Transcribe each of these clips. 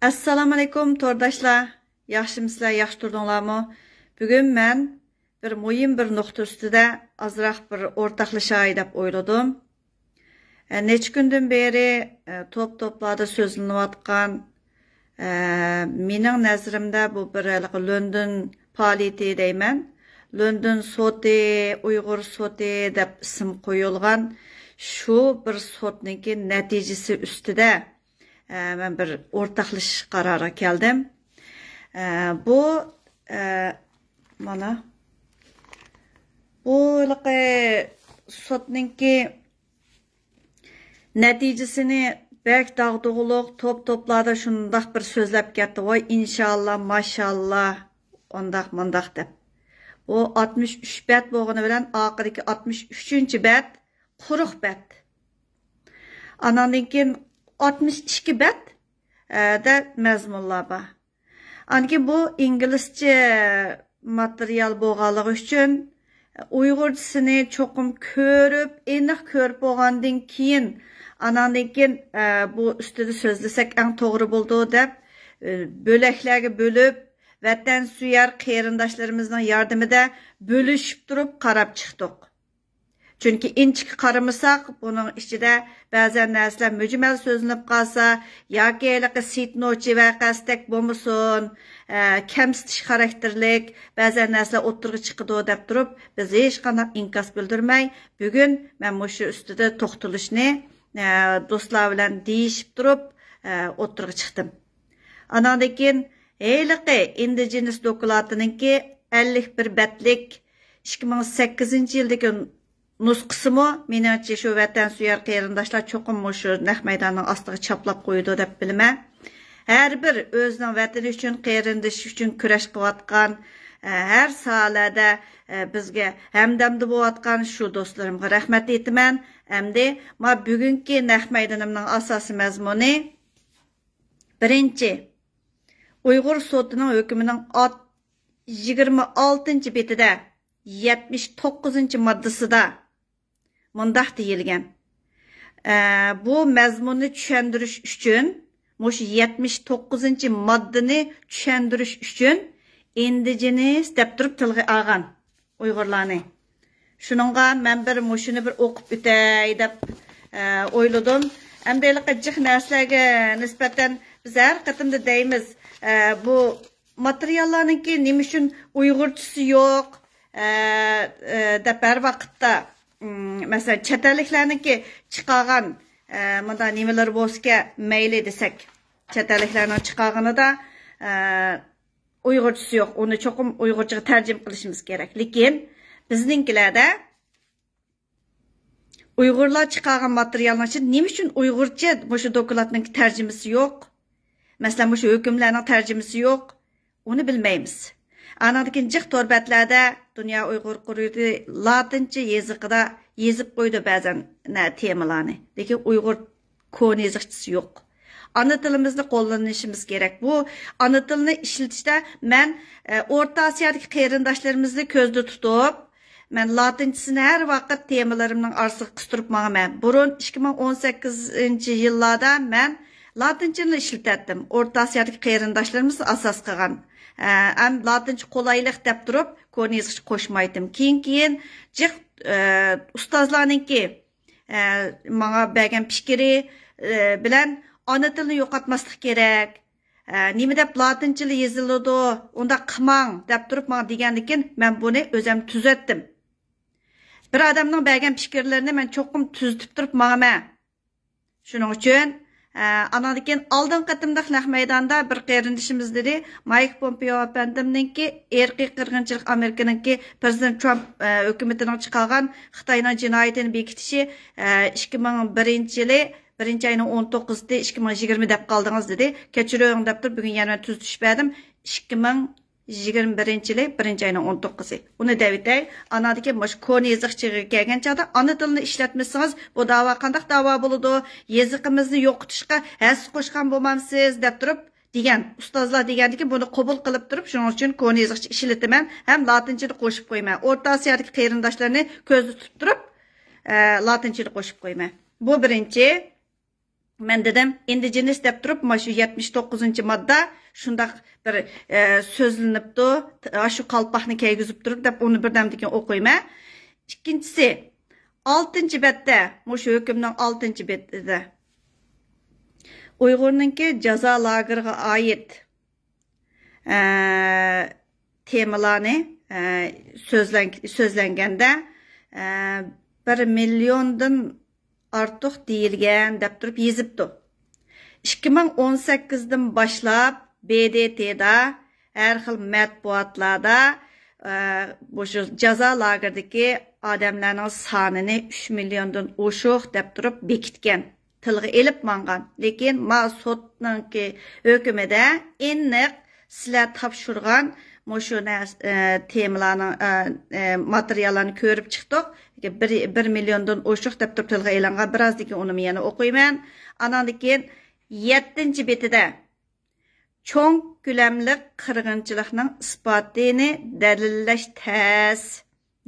Assalamu alaykum tordaşlar. Yaxşımısızlar, yaxşı turdunlarmı? Bugün mən mühim bir nokta üstüde azraq bir ortaklaşay dep oyladım. Neçə gündən beri toplarda sözlənib atqan mening nəzrimdə bu bir London fəaliyyəti deyman. London soti, Uyghur soti dep isim qoyulğan şu bir sotninki nəticəsi üstüde ben bir ortaklaşa karara geldim. Bu mana bu sotninki neticesini belki dağdığılık toplarda şundaq bir sözləb getdi. Vay inşallah maşallah ondaq mandaq dep. O 63 bət boğunu bilen ahirki 63. bət quruq bət. Ananınkin 62 bət də məzmunlar var. Anki bu İngilizce material boğalığı üçün Uygurcasını çoxum körüp, eniq körüp boğandın keyin ananınkin bu üstüde sözlesek en doğru bulduğu dep böləklərə bölüp vətən suyar qeyrindaşlarımızın yardımıda bölüşüp durup qarab çıxdıq. Çünkü inçik qaramısaq, bunun içinde bəzən nəslər mücməl sözünüb qalsa, yoki sitnoçi və qəstek bulmusun, kəmsitiş xarakterlik, bəzən nəslər oturğu çıxıdı dep durup, biz heç qanaq inkas bildirməy. Bugün mən bu üstüde toxtuluşni dostlar bilan deyişib durup, oturğu çıxdım. Anandakin, Indigenous dokulatınınki 51 bətlik 2008 yıldaki nusqısı mı? Menimce şu vətən suyar qeyrindaşlar çoxum şu nəq meydanın astığı çaplap qoydu dep bilmə. Her bir özünün vətəni üçün, qeyrindaşı üçün küreş qıvatqan, her salədə bizge həmdəmdi boğatqan şu dostlarımға rəhmət etmən. Həmdi, ma bugünkü nəq meydanımın asası məzmunu birinci, Uyghur sotunun hükümünün 26. betide 79. maddasida mundaq deyilgan. Bu məzmunu düşəndiriş üçün, muş 79. maddını düşəndiriş üçün Indigenous dep durup tilg'i alğan Uygurlarni. Şununğa mən bir muşunu bir oqub ötəy dep oyladım. Əmdəylik cıq nəslərə nisbətən biz hər qatımda deyimiz, bu materiallarınki nima üçün Uygurçası yok dep her vakitte mesela çeteliklerninki çıkargan manda nimeler bozke meyli desek çeteliklerinin çıkarganı da Uygurçası yok. Onu çokum Uygurçaga tercüme kılışımız gerek. Lekin bizninkilerde Uygurlar çıkargan materiallar için nima üçün Uygurca bu dokulatınki tercümesi yok? Mesela bu hükümlerin tercümesi yok. Onu bilmeyimiz. Anadaki cıq torbetlerde Dünya Uygur Kuruydu Latince yazıqıda yazıp koydu bazen temalarını. Lekin Uygur konu yazıqçısı yok. Ana tilimizni kullanışımız gerek. Bu ana tilini işletişte ben Orta Asya'daki qeyrindaşlarımızı közde tutup ben Latincesini her vakit temalarımın arasını kıstırıp mağam. Burun 2018 yıllarda ben Latinceni işletettim. Orta Asya'daki qeyrindaşlarımız asas qılğan. Latince kolaylık dep durup konu yazıqçı koşmaydım. Keyin cıq ustazlarınki bana bergen fikri bilen ana tilini yo'qotmaslik gerek. Nima dep Latince yazıldı, onda qılmang dep durup bana degandikin men bunu özüm tüzettim. Bir adamның bergen fikirlerini men çoxum tüzütüp durup mağam. Şunun üçün anadaki aldın qatımdaq naq meydanda bir qeyrindişimiz dedi. Mike Pompeo efendimninki erki qırğınçılıq Amerikanınki Prezident Trump hükümetinin çıkargan Xitayning cinayetini bekitişi 2001 yılı 1 ayının 19'da 2020 dep qaldınız dedi. Keçiriyorum dep dur bugün yana tüz düşmədim. 2021 yılı 1 ayının 19'i. Onu devitey anadaki maş konu yazıqçığı gelgen çağda ana dilini işletmesiniz. Bu dava qandaq dava buludu. Yazıqımızı yoqutuşqa həs qoşqan bolmamsız dep durup degen ustazlar degandiki bunu qabul qılıp durup şunun üçün konu yazıqçı işletimen hem Latinceni qoşup qoyma. Orta Asya'daki qeyrindaşlarını közde tutup durup Latinceni qoşup qoyma. Bu birinci. Men dedim, indigenous dep turup, şu 79. madda şundaq bir sözlünüpdü. Şu kalpaqni keygizip turup dep onu birdemdikin okuyma. İkincisi, 6. betde, şu hükümnün 6. betde Uyg'urningki jazo lageriga ait temalarni so'zlanganda 1 milliondan ortiq deyilgan deb turib yezibdi. 2018dan boshlab BDT'da har xil matbuotlarda bu jazo lageridagi odamlarning sonini 3 milliondan oshiq deb turib bekitgan. Tilga elib mangan. Lekin ma sotninki hükümede aniq sizlar topshirgan shu temalarning materiallarni ko'rib chiqdik. 1 milliondan oshiq deb turib tilga elangan. Birozdan keyin uni yana o'qiyman. Andan keyin 7. betida cho'ng ko'lamli qirg'inchilikning isbotini dalillash tas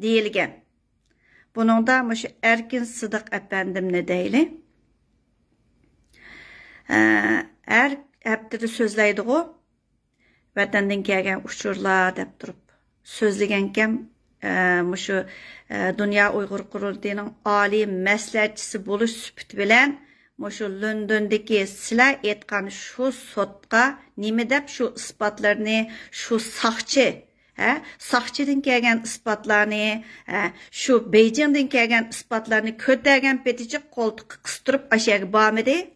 deyilgan. Buningda shu Erkin Sidiq efendimni deyli. Her haftada sözleydiği vatandan kelgan uçurlar deb turib sözlegenkem şu Dünya Uyghur Qurultayının oliy maslahatchisi bo'lish sifati bilan şu Londondagi sizlar aytgan şu sotqa nima deb şu isbotlarni şu saqchidan kelgan isbotlarni şu Beijingdan kelgan isbotlarni ko'targan petichi qo'ltiqqa qistirib ashaga bormidi.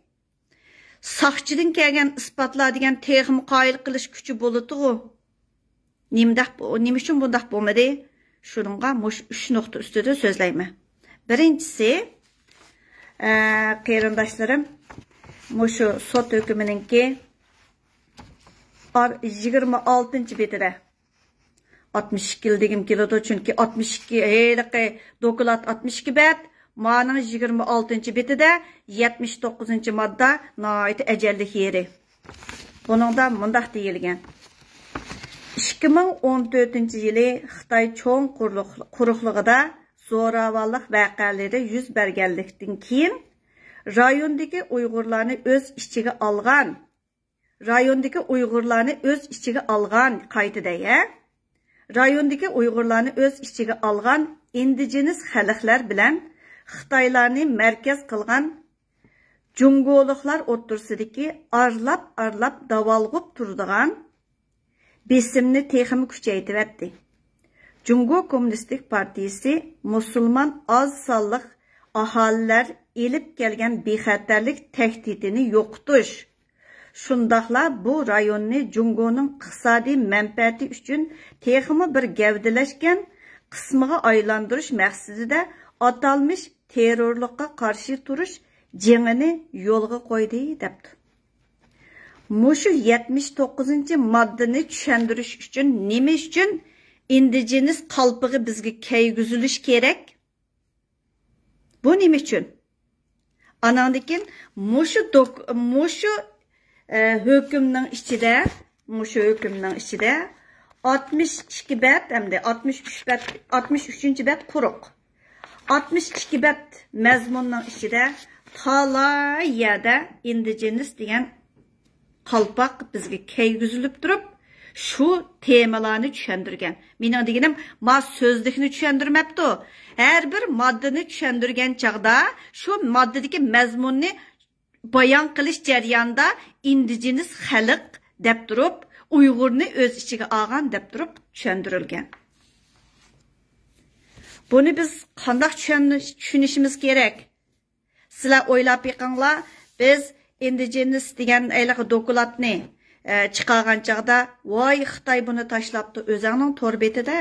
Saqchidan kelgan isbotlar degan texim qoyil qilish kuchi bo'ladi-ku. Nima uchun bundaq bo'lmadi? Shuningga 3 nuqta ustida so'zlayman. Birinchisi, qarindoshlarim, shu sot hukmininki 26 betida 62 yil degim keladi, chunki 62 heliqi doklad 62 bet. Ma'nın 26. betide 79. madda nait ecellik yeri. Buningda mundaq deyilgan. 2014 yılı Xitoy cho'ng quruqligida zo'ravonlik voqealari yuz berganlikdan keyin rayondagi Uyg'urlarni o'z ichiga olgan indigenous xalqlar bilan Xitoylarni merkez qilgan Jungoliklar o'rtasidagi arlab davolg'ib turadigan besimni texmi kuchaytirdi. Jungo Kommunistik Partiyasi musulmon oz sonliq aholilar elib kelgan bexatarlik tahdidini yo'qotish, shundaqla bu rayonni Jungoning iqtisodiy manfaati uchun texmi bir gavdalashgan qismiga aylantirish maqsadida atalmış terörlükka karşı turuş jengini yo'lga qo'ydi debdi. Mushu 79. maddani tushundirish uchun nima uchun indigenous qalpig'i bizga keygizilish kerak? Bu nima uchun? Anandikin mushu hükümning ichida 62 bet hamda 63 bet quruq. 62 bet mazmunning ichida talay yerda indigenous degan qalpoq bizga keygizilib turib, shu temalarni tushundirgan. Mening deganim, ma so'zlikni tushundirmabdi. Har bir moddani tushundirgan chaqda, shu moddadagi mazmunni bayon qilish jarayonida indigenous xalq deb turib, Uyg'urni o'z ichiga olgan deb turib tushundirilgan. Bunu biz qanday tushunishimiz kerak? Sizlar o'ylab beqinglar, biz indigenous degan ayliq dokladni chiqargan chaqda, voy Xitoy buni tashlabdi o'zining tor betida.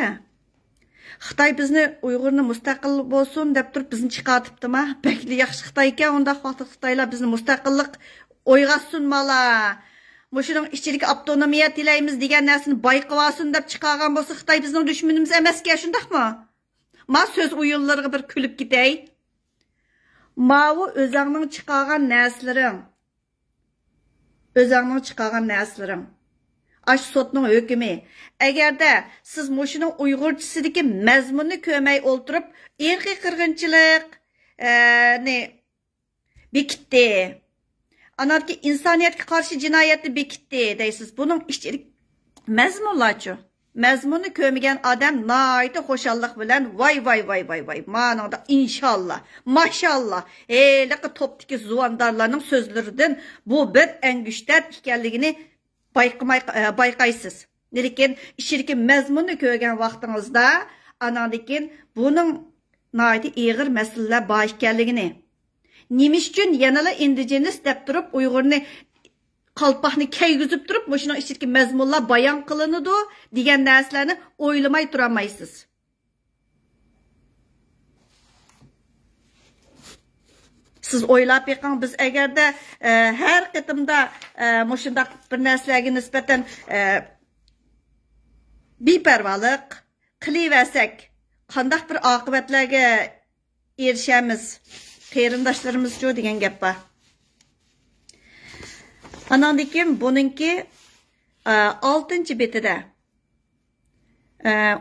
Xitoy bizni Uyg'urni mustaqil bo'lsin deb turib bizni chiqartibdimi? Bekli yaxshi Xitoy ekan, unda Xitoylar bizni mustaqillik o'yg'atsin mala. Mushuning ichidagi avtonomiya tilaymiz degan narsani bayqab olsin deb chiqargan bo'lsa, Xitoy bizning dushmanimiz emas-ku, shundaqmi? Ma söz uyullarına bir külüp gidey. Mavu özağının çıkargan neslerin. Aş sotның hükümü. Eğer de siz muşunun Uygurçısideki mezmununu kömey olturup, irqi qırgınçılık, bekitdi. anarki insoniyatga qarshi jinoyatni bekitdi deysiz. Buning ichki mazmunlarchi. Mazmuni ko'rmagan odam noyta xushallik bilan voy. Ma'noda inshaalloh, mashallah, liqi topdagi zuvandarlarning so'zlaridan bu bir angushtar ekanligini bayqaysiz. Lekin ishirki mazmunni ko'rgan vaqtingizda anandikin buning noyta ig'ir masalalar bor ekanligini, nimish uchun yanala indigenes deb turib Uyg'urni qalpoqni kaygizib turib, mushuna ishirki mazmunlar bayon qilinadi degan narsalarni o'ylamay turolmaysiz. Siz o'ylab beqing, biz agarda har qitimda mushundaq bir narsalarga nisbatan beparvolik qilaversak, qandaq bir oqibatlarga erishamiz qarindoshlarimiz-ku degan gap bor. Anandikin buningki 6 betida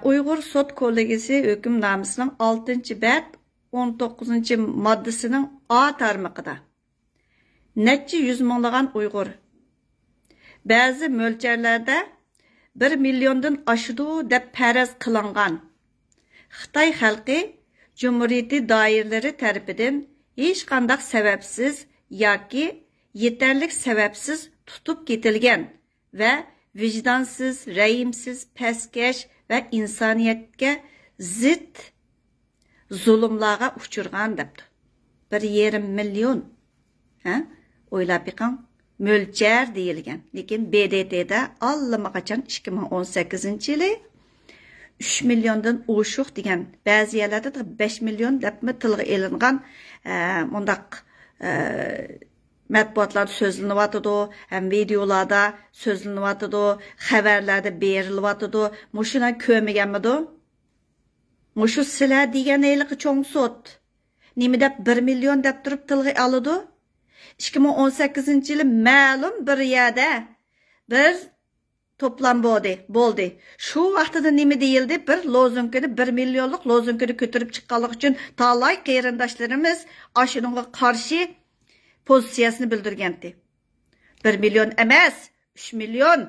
Uyg'ur Sot kollegisi hukmnomasining 6-bet 19-moddasining A tarmoqida necha yuz minglagan Uyg'ur ba'zi mo'ljallarda 1 milliondan oshdi deb faraz qilingan Xitoy xalqi Cumhuriyeti doiralari tarafidan hech qanday sababsiz yoki yeterlik sebepsiz tutup ketilgan ve vicdansız, rəhimsiz, pəskash ve insaniyetke zid zulümlara uçurgan depti. 1,5 milyon. Oylap beqing, mo'ljar deyilgan. Lekin BDT'de allamaqachon 2018-yili 3 milyondan oshiq degan, ba'zi yerlarda 5 milyon debmi tilga elingan mundaq matbuotlarda so'zlanyapti, ham videolarda so'zlanyapti, xabarlarda beriladi. Mushuna ko'rmaganmidi? Mushu sizlar degan eyliqi cho'ng sot. Nima deb 1 million deb turib tilga oladi? 2018-yili ma'lum bir yerda bir to'plam bo'ldi. Shu vaqtida nima deyildi? Bir lozungini 1 millionlik lozungini ko'tarib chiqqanlik uchun talay qarindoshlarimiz ashunga qarshi pozitsiyasini bildirgandi. 1 milyon emas, 3 milyon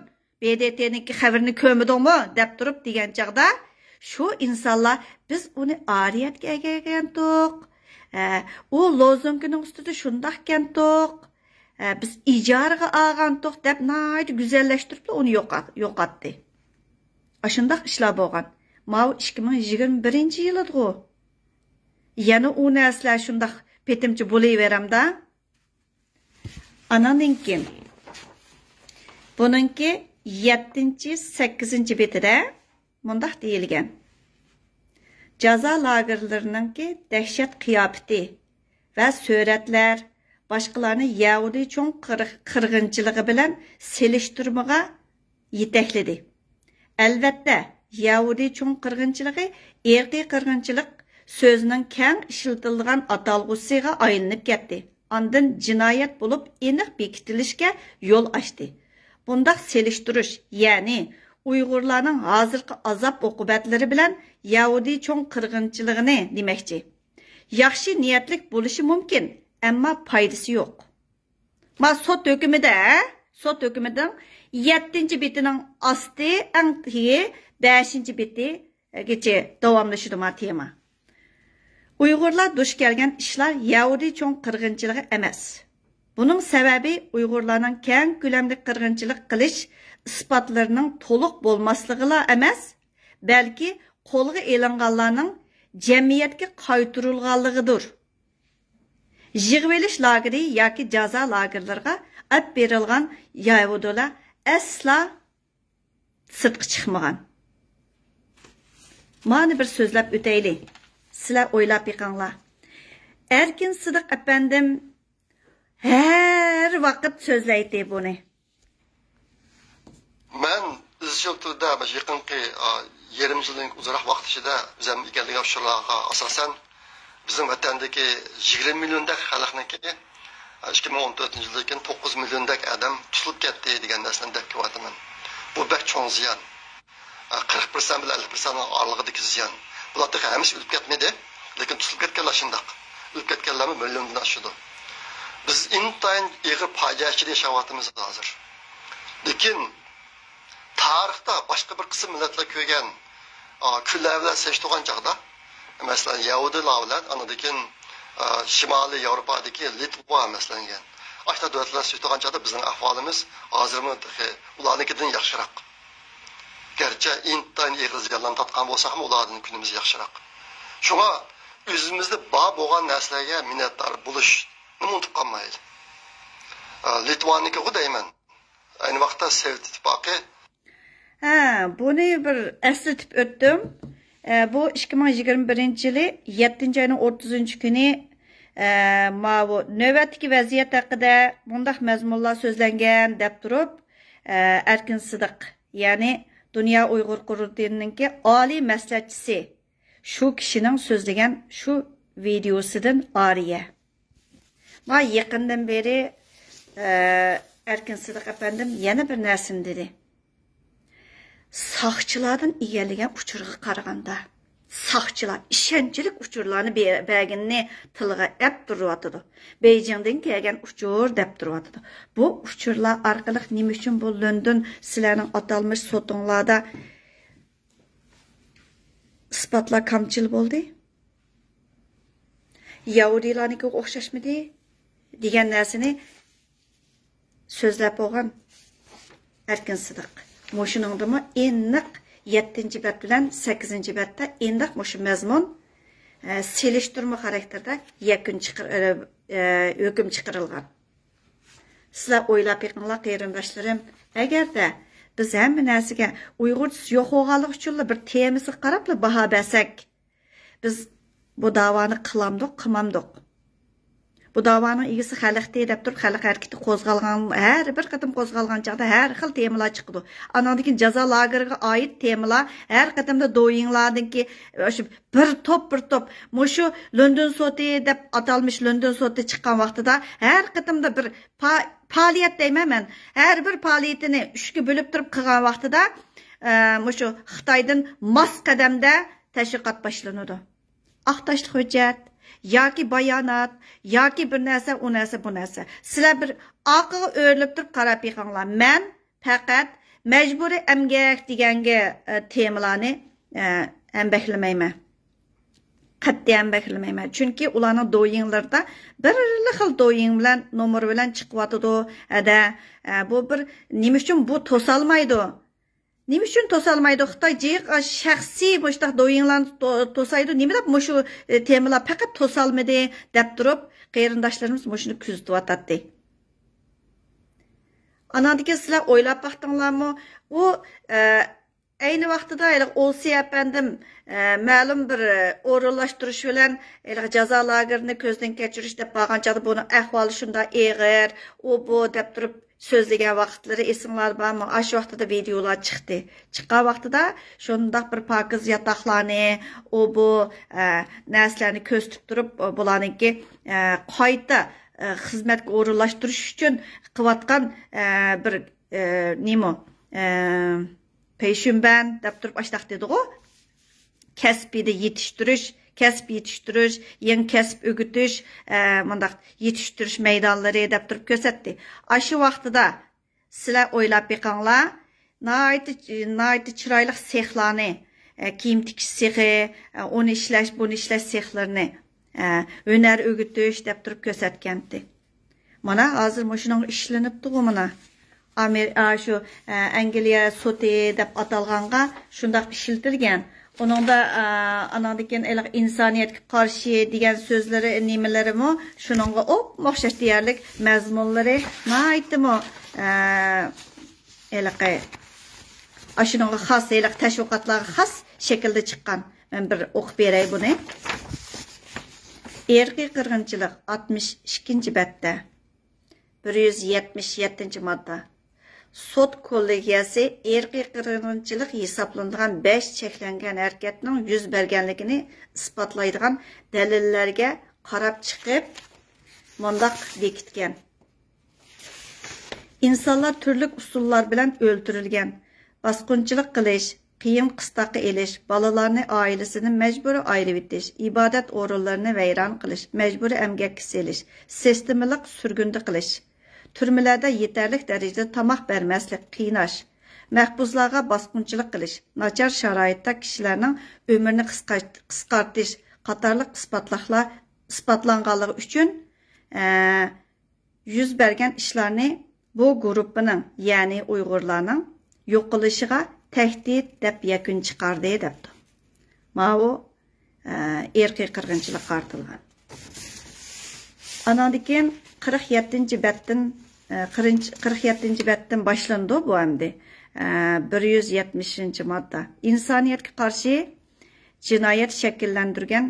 BDT'ninki xabarini ko'midingmi deb turib degan chaqda shu insonlar biz uni ariyatga egagandik. U lozungining ustida shundaq ekandik. Biz ijaraga olgandik deb nayt güzellashtirib uni yo'qotdi. Ashundaq ishlar bo'lgan. Mau 2021-yil edi. Yana u narsalar shundaq petimchi bo'laveramda. Ananınkin. Bununki 7-8 betida mundaq deyilgan. Jaza lagerlarininki dahshat qiyofati va suratlar boshqalarni Yahudi cho'ng qirg'inchiligi bilan selishtirmaga yetakladi. Albatta, Yahudi cho'ng qirg'inchiligi erkiy qirg'inchilik so'zining keng ishlatilgan atalg'usiga aylanib ketdi. Ondan jinoyat bo'lib aniq bekitilishga yo'l ochdi. Bundaq selishtirish, ya'ni Uyg'urlarning hozirgi azob oqibatlari bilan Yahudi cho'ng qirg'inchiligini demoqchi. Yaxshi niyatlik bo'lishi mumkin, ammo foydasi yo'q. Sot hukmidan 7-betining osti eng 5-betigacha davomlashadi tema. Uyg'urlar duch kelgan ishlar Yahudi cho'ng qirg'inchiligi emas. Buning sababi Uyg'urlarning keng ko'lamli qirg'inchilik qilish isbotlarining to'liq bo'lmasligiga emas, balki qo'lga elinganlarning jamiyatga qaytarilganligidir. Yig'ilish lageri yoki jazo lagerlariga olib berilgan Yahudilar asla sirtqa chiqmagan. Mana bir so'zlab o'taylik. Sizlar o'ylab beqinglar. Erkin Sidiq efendim her vaqt so'zlaydi buni. Men izchil turda yaqinqi yarim yilning uzoq vaqt ichida bizam ekanligi o'shalarga asosan bizim vatandagi 20 milliondek xalqniki 2014-yilda 9 milliondek odam tutilib ketdi degan narsani deb ko'rataman. Bu bek cho'ng ziyon. 40% bilan 50% oralig'idagi ziyon. Bular hammasi o'lib ketmadi, lekin tutilib ketganlar shundoq. O'lib ketganlarmi milliondan oshadi. Biz intayın ig'ir fojia ichida yashayapmiz hozir. Lekin tarixda boshqa bir qism millatlar ko'rgan kunlar bilan solishtirgan chog'da, masalan, Yahudilar bilan anadakin Shimoliy Yevropadagi Litva masalan, boshqa davlatlar solishtirgan chog'da bizning ahvolimiz hozirmi ularnikidan yaxshiroq. Gerçi intayın ig'ir ziyonlarni tatgan bo'lsak-ham ulardan kunimiz yaxshiroq. Shunga o'zimizda bor bo'lgan narsalarga minnatdor bo'lishni unutib qolmaylik. Litvaniki deyman. Ayni vaqtda Sovet ittifoqi. Buni bir eslatib o'tdim. Bu 2021-yili 7-oyning 30-kuni bu navbatdagi vaziyat haqida bundaq mazmunlar so'zlangan deb turib, Erkin Sidiq, ya'ni Dünya Uyghur Qurultayı'nınki oliy maslahatchisi şu kişinin so'zlagan şu videosidan ariya. Ma yaqindan beri Erkin Sidiq efendim yana bir narsani dedi. Saqchilardan egallagan uchurga qaraganda, saqchilar ishonchlik uchurlarni berganini tilga ep turyotidi. Beijingdan kelgan uchur deb turyotidi. Bu uchurlar orqali nima uchun bu London sizlarning atalmış sotinglarda isbotlar kamchil bo'ldi? Yahudilarniki o'xshashmidi degan narsani so'zlab bo'lgan Erkin Sidiq. Moşunundamı eniq 7-bet bilan 8-betda eniq moşu mazmun selishtirma xarakterda hukm chiqarilgan. Sizlar o'ylab beqinglar qarindoshlarım, agarda biz hamma narsaga Uyg'ur yo'q bo'lganligi uchun bir temasi qarab baho bersak, biz bu davoni qilamdiq, qilmamdiq. Bu davanın egisi xalqdi deb turib, xalq harakati qo'zg'algan, har bir qatim qo'zg'algan chaqda har xil temalar chiqdi. Anadagi jazo lageriga oid temalar har qatimda doyinglardiki shu bir top mushu London soti deb atalmış London soti chiqqan vaqtida har qatimda bir faoliyat deyman men. Har bir faoliyatini 3ga bo'lib turib qilgan vaqtida mushu Xitoydan mas qadamda tashviqot boshlanadi. Aqtashli hujjat yoki bayonot, yoki bir narsa, u narsa, bu narsa. Sizlar bir aqlga o'rilib turib qarab beqinglar. Men faqat majburiy emgak deganga temalarni embaklamayman. Qat'iy embaklamayman. Chunki ularning doyinglarda bir xil doying bilan nomer bilan chiqyotidi. Bu bir nima uchun bu to'solmaydi? Nima uchun to'solmaydi? Xitoy shaxsiy bo'shtaq doyinglarni to'saydi. Nima deb mushu temalar faqat to'solmadi deb turib, qarindoshlarimiz mushuni kuzatyapti. Anadagi sizlar o'ylab baqdinglarmi? U ayni vaqtida Olsi efendim ma'lum bir o'rinlashtirish bilan jazo lagerini ko'zdan kechirish deb bo'lganchada buni ahvoli shunda eg'ir, u bu deb turib so'zlagan vaqtlari esinglar bormi? Shu vaqtida videolar chiqdi. Chiqqan vaqtida shundoq bir pokiz yotoqlarni, u bu narsalarni ko'z tutib turib, bularniki qayta xizmatga o'rinlashtirish uchun qilayotgan bir nima peşimben deb turib ashtaq dedi-ku. Kasbida yetiştirish, yeni kasb o'gitish, mundaq yetiştirish maydonlari deb turib ko'rsatdi. Shu vaqtida sizlar o'ylab beqinglar, nihoyatda chiroyli sexlarni, kiyim tikish sexi, uni ishlash, buni ishlash sexlarini hunar o'gitish deb turib ko'rsatgandi. Mana hozir mushuning ishlanibdi-ku mana. Şu Angliya soti deb atalganga shundaq ishiltirgan. Onunda anadikin insoniyatga qarshi degan so'zlari, nimalarimi shuningga o'xshash deyarlik mazmunlari naytimi shuningga xos tashviqotlarga xos shaklda chiqqan. Men bir o'qib beray buni. Erkiy qirg'inchilik 62-betda 177-modda. Sot kollegiyasi erkiy qirg'inchilik hisoblanadigan 5 cheklangan harakatning yuz berganligini isbotlaydigan dalillarga qarab chiqib, mundaq bekitgan. İnsanlar turli usullar bilan o'ldirilgan. Bosqinchilik qilish, qiyim qıstaqı elish, balalarni ailesini mecburi ayrı etish, ibadat o'rinlarini vayron qilish, mecburi emgakka selish, sistemalik surgundi qilish, turmalarda yetarlik darajada tamoq bermaslik, qiynash, mahbuslarga bosqinchilik qilish, nachar sharoitda kishilarning umrini qisqartish qatorliq isbotlanganligi uchun yuz bergan ishlarni bu guruhning, ya'ni Uyg'urlarning yo'qilishiga tehdit deb yakun chiqardi debdi. Mao erkiy qirg'inchilik qartilgan. Anandikin 47. betdan boshlandi bu endi. 170. modda. İnsaniyetga qarshi jinoyat shakllantirgan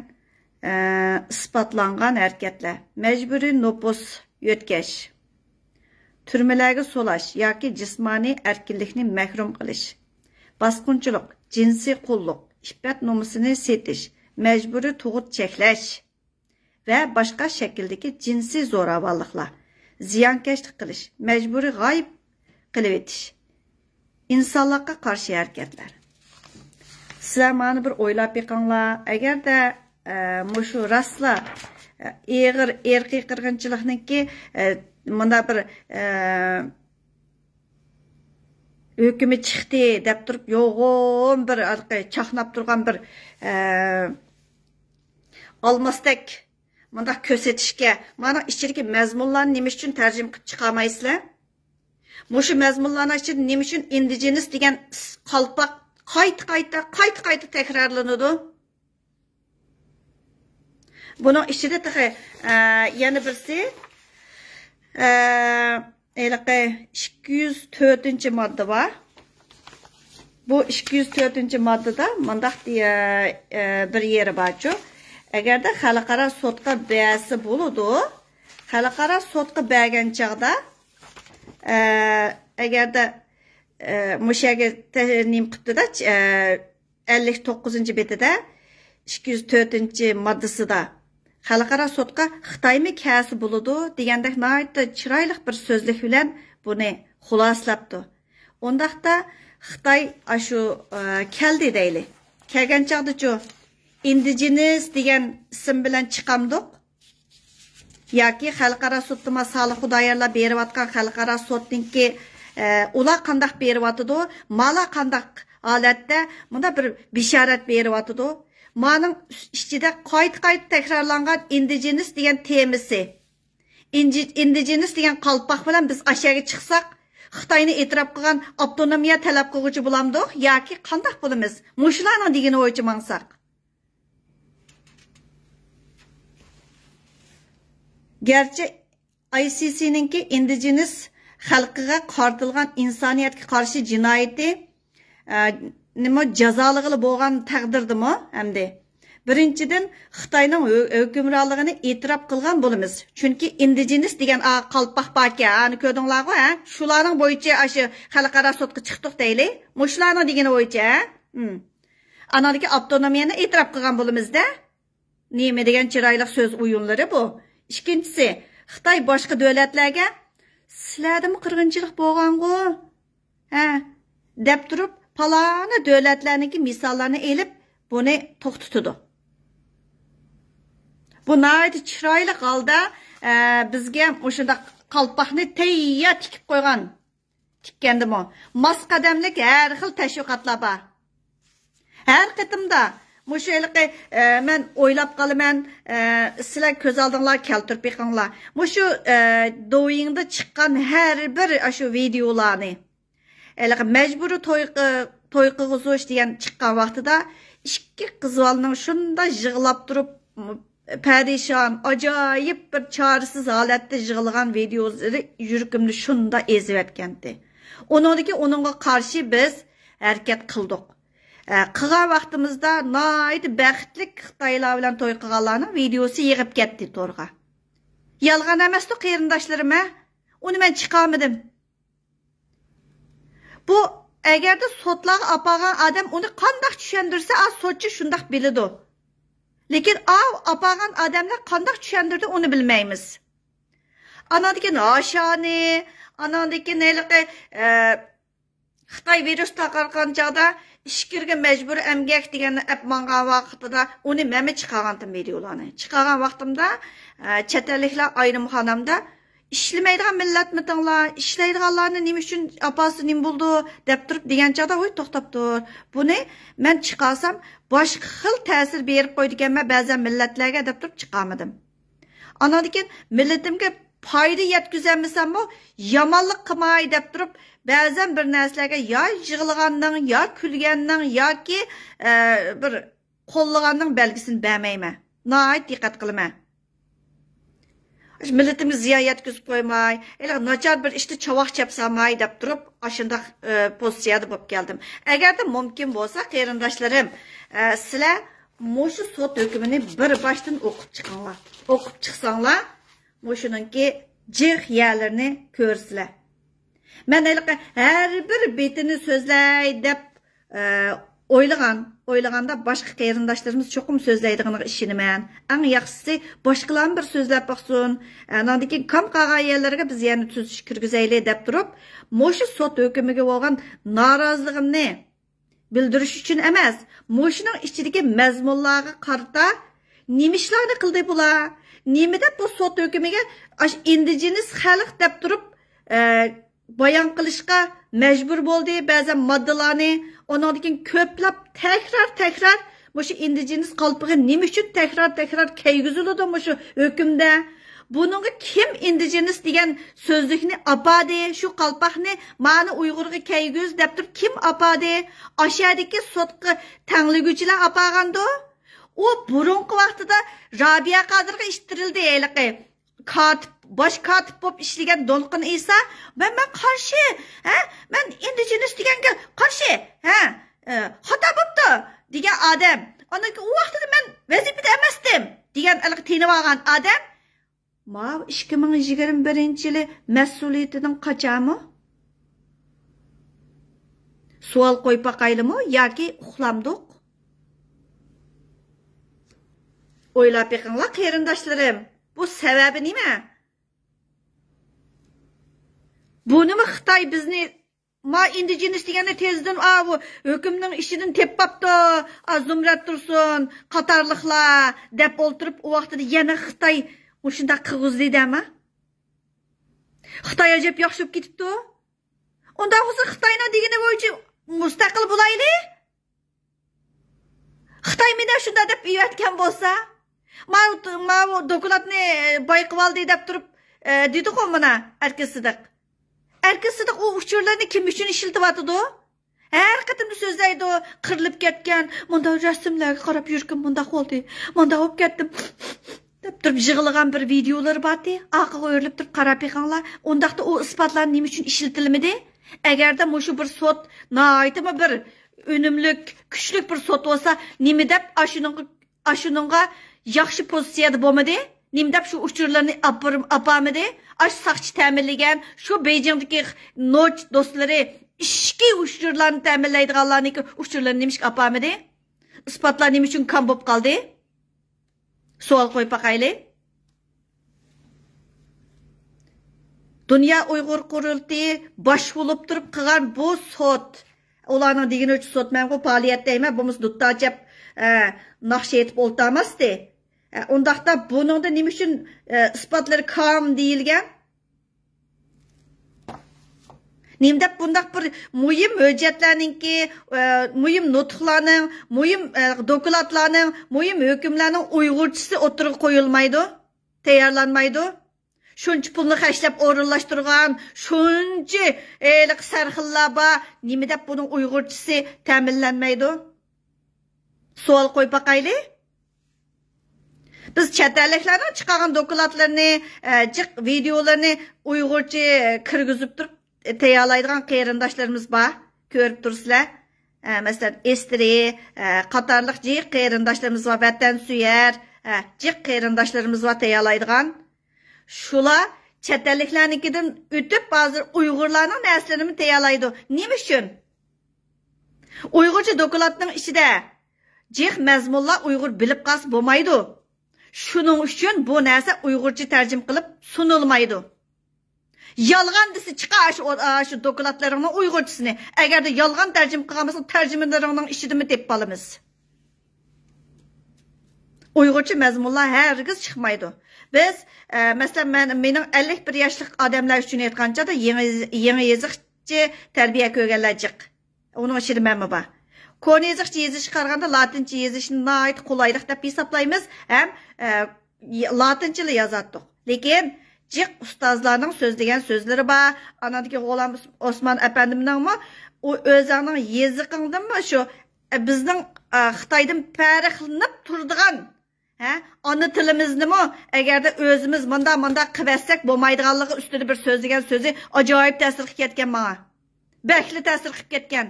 isbotlangan harakatlar, mecburi nopus yötkeş, türmelerge solaş yoki jismoniy erkinlikni mahrum qilish, bosqinchilik, jinsiy qulluq, iffat nomusini setish, mecburi tug'ut cheklash va boshqa shakldagi jinsiy zo'ravonliklar, ziyonkashlik qilish, mecburi g'oyib qilib etish, insonlarga qarshi harakatlar. Sizlar mana bir o'ylab beqinglar, agarda mushu rastla eg'ir erkiy qirg'inchilikniki bunda bir hükümü chiqdi deb turib yo'g'on bir chaqnab turgan bir olmasdek bunda ko'rsatishga, mana ichidagi mazmunlarni nima uchun tarjima qilib chiqarmaysizlar? Mushu mazmunlarning ichida nima uchun indigenes degan qalpoq qayta takrorlanadi? Bunun içinde yana birisi 204. madde var. Bu 204. maddede mandaq diye bir yeri var. Eğer de xalqaro sotqa bəsi buludu, xalqaro sotqa bəgən çağda eğer de müşəgə nim qıptı da 59. betide 204. maddesi da xalqaro sotqa Xitoymi kasi buludu degandek nəhayətdə chiroyli bir so'zlik bilan buni xuloslabdi. Ondaqda Xitoy ashu keldi deyli. Kelgan chaqda indigenes degan ism bilan chiqamdiq. Yoki xalqaro sotda Salih Xudoyorlar beriyotgan xalqaro sotninki ular qandaq beriyotdi, mala qandaq holatda bunda bir bishorat beriyotdi. Manın içinde qayta tekrarlangan indigenes degan temisi. Indigenes degan qalpoq bilan biz aşağı chiqsak, Xitoyni e'tirof qilgan avtonomiya talab qiluvchi bo'lamdiq yoki qanday bo'lamiz? Mushularning degani bo'yicha mangsak. Gerçi ICC'ninki indigenes xalqiga qartilgan insoniyatga qarshi jinoyati nima jazolig'i bo'lgan taqdirdimi hamdi birinchidan Xitoyning hukmronligini e'tirof qilgan bo'lamiz. Chunki indigenes degan qalpoq baka, ani ko'rdinglar-ku, ha? Shularning bo'yicha shu xalqaro sudga chiqdik deyli. Mushlarning degani bo'yicha, anadagi avtonomiyani e'tirof qilgan bo'lamiz-da. Nima degan chiroyli so'z o'yinlari bu. Ikkinchisi, Xitoy boshqa davlatlarga sizlardami qirg'inchilik bo'lgan-ku? Ha, deb turib palana davlatlarniki misollarni elib buni to'xtatadi. Bu nəhayət chiroyli holda bizga o'shanda qalpoqni tayyor tikib qo'ygan. Tikkandimi? Mas qadamlik har xil tashviqotlar bor. Har qitimda mushuliqi men o'ylab qolaman, sizlar ko'z oldinglar keltirib beqinglar. Mushu do'yingda chiqqan har bir shu videolarni mecburi to'y qilg'izish degan chiqqan vaqtida ikki qizvalning shunda yig'lab turib perişan, ajoyib bir chorasiz holatda yig'ilgan videolari yuragimni shunda ezib etgandi. Onunga qarshi biz harakat qildik. Qilgan vaqtimizda noyid baxtlik Xitoylar bilan to'y qilganlarning videosi yig'ib ketdi to'rga. Yolg'on emasdi qarindoshlarim, uni men chiqarmadim. Bu agarda sotlarga apagan adam uni qanday tushundirsa, sotchi shunday biladi. Lekin apagan adamlar qanday tushundirdi uni bilmaymiz. Anadagi nashani, anadagi neliqi Xitoy virus tarqalgan chog'da ishkirga majbur emgak deganni apmangan vaqtida uni meni chiqargandim videolarni. Chiqargan vaqtimda chet elliklar ayrimxonamda ishlamaydigan millatmitinglar, ishlaydiganlarni nima uchun apasi nim bo'ldi deb turib degan chog'da voy to'xtab tur. Buni men chiqarsam boshqa xil ta'sir berib qo'ydi ekanman ba'zan millatlarga deb turib chiqarmadim. Andan keyin millatimga foyda yetkazamsam bu yomonlik qilmay deb turib ba'zan bir narsalarga yo yig'ilganning yo kulganning yoki bir qo'llaganning belgisini bermayman. Nihoyat diqqat qilaman. Millatimga ziyon yetkazib qo'ymay, nachar bir ishni chavoq chapsamay deb turib, ashundaq pozitsiyada bo'lib keldim. Agarda mumkin bo'lsa, qarindoshlarim, sizlar mushu sud hukmini bir boshdan o'qib chiqinglar. O'qib chiqsanglar, mushuningki jih yerlarini ko'rsizlar. Men har bir betini so'zlay deb o'ylaganda boshqa qarindoshlarimiz cho'qim so'zlaydiganiga ishonaman. Eng yaxshisi boshqalarni bir so'zlab baqsin. Andan keyin kam qolgan yerlarga biz yana tuzish kirgizayli deb turib, mushu sud hukmiga bo'lgan noroziligimni bildirish uchun emas, mushuning ichidagi mazmunlarga qarata nima ishlarni qildi bular? Nima deb bu sud hukmiga indigenes xalq deb turib bayon qilishga majbur bo'ldi. Ba'zan moddalarni ondan keyin ko'plab takrar mushu indigenes qalpiga nima uchun takrar kayg'iziladi mushu hukmda? Buningga kim indigenes degan so'zlikni apadi, shu qalpaqni ma'ni Uyg'urga kayg'iz deb turib kim apadi? Oshadagi sudga tanliguvchilar apagandi. O burunqi vaqtida Rabia Qodirga ishtirildi eliqi. Bosh katib bo'lib ishlagan Dolqin Isa, men qarshi, men indigenes deganga qarshi, xato bo'pti degan odam. Ondan keyin u vaqtda men vazifada emasdim degan iliq tinib olgan odam, ma 2021-yili mas'uliyatidan qochami? Savol qo'yib baqaylimi yoki uxlamdiq? O'ylab beqinglar qarindoshlarim, bu sababi nima? Bunimi Xitoy bizni ma indigenes deganda tezdan bu hukmning ishidan tepapti, Zumrat Tursun, qatorliqlar deb o'ltirib, u vaqtida yana Xitoy o'shunda qilg'izdi-dami? Xitoy ajab yaxshi bo'lib ketibdi. Unda hozir Xitoyning degani bo'yicha mustaqil bo'laylik. Xitoy menda shunda deb aytgan bo'lsa, ma dokladni boyqib oldi deb turib dedi-ku mana Erkasidiq. Erkasidiq u uchurlarni kim uchun ishlatyapti? Har qatimni so'zlaydi, qirilib ketgan, bunda rasmlarga qarab yurgan, bunda bo'ldi. Bunda bo'lib ketdim. deb turib yig'ilgan bir videolar bordi. Aqlga o'rilib turib qarab beqinglar. Undaqda u isbotlar nima uchun ishlatilmadi? Agarda mushu bir sud, noytimi bir unumlik, kuchli bir sud bo'lsa, nima deb ashuningga yaxshi pozitsiyada bo'lmadi? Nima deb shu uchurlarni apamidi? Ash saqchi ta'minlagan, shu Beijingdagi Noch do'stlari ishki uchurlarni ta'minlaydiganlarniki uchurlarni nima ish apamidi? Isbotlar nima uchun kam bo'lib qoldi? Savol qo'yib baqaylik. Dünya Uyg'ur qurultiyi bosh bo'lib turib qilgan bu sud, ularning degani uchun sud men bu faoliyatda emas, bu duttajab naqsh etib o'ltamasdi. Undaqda buningda nima uchun isbotlar kam deyilgan? Nimda bundaq bir muhim hujjatlarningki, muhim nutqlarning, muhim dokladlarning, muhim hukmlarning Uyg'urchasi o'tirib qo'yilmaydi, tayyorlanmaydi. Shuncha pulni xashlab o'rinlashtirgan, shuncha sarxillar bor, nima deb buning Uyg'urchasi ta'minlanmaydi? Savol qo'yib baqaylik. Biz chet elliklarning chiqargan dokladlarni, videolarni Uyg'urcha kirgizib turib tayyorlaydigan qarindoshlarimiz bor, ko'rib tursizlar. Masalan, Estri, qatorliq jiq qarindoshlarimiz bor, vatansuyar, jiq qarindoshlarimiz bor tayyorlaydigan. Shular chet elliklarnikidan o'tib hozir Uyg'urlarning naslarini tayyorlaydi. Nima uchun? Uyg'urcha dokladning ichida jiq mazmunlar Uyg'ur bilib qolsa bo'lmaydi. Shuning uchun bu narsa Uyg'urcha tarjim qilib sunilmaydi. Yalğan dese çıqar şu dokladlarının Uygurcasını. Eğer de yalğan tercüme qılmasa tercümelerinin işidimi dep balımız. Uygurca məzmunlar hərgiz çıxmaydı. Biz məsələn mənim 51 yaşlıq adamlar üçün aytqanca da yeni yazıqçı tərbiyə görgənləcək. Onun işini məmə var. Konu yazıqçı yazış çıxarğanda latinçə yazışını ait qolaylıq dep hesablayımız. Həm latinçə ilə yazatdıq. Lakin cıq ustazlarının sözləyən sözləri var. Anadaki G'olam Osman əpəndimdən mi o özünün yazıqından mı şu bizning Xitoydan fərqlənib turdigan ana tilimizni mi agarda o'zimiz manda qilsak bo'lmaydiganligi ustida bir so'zlagan so'zi ajoyib ta'sir qilib ketgan menga. Bakli ta'sir qilib ketgan.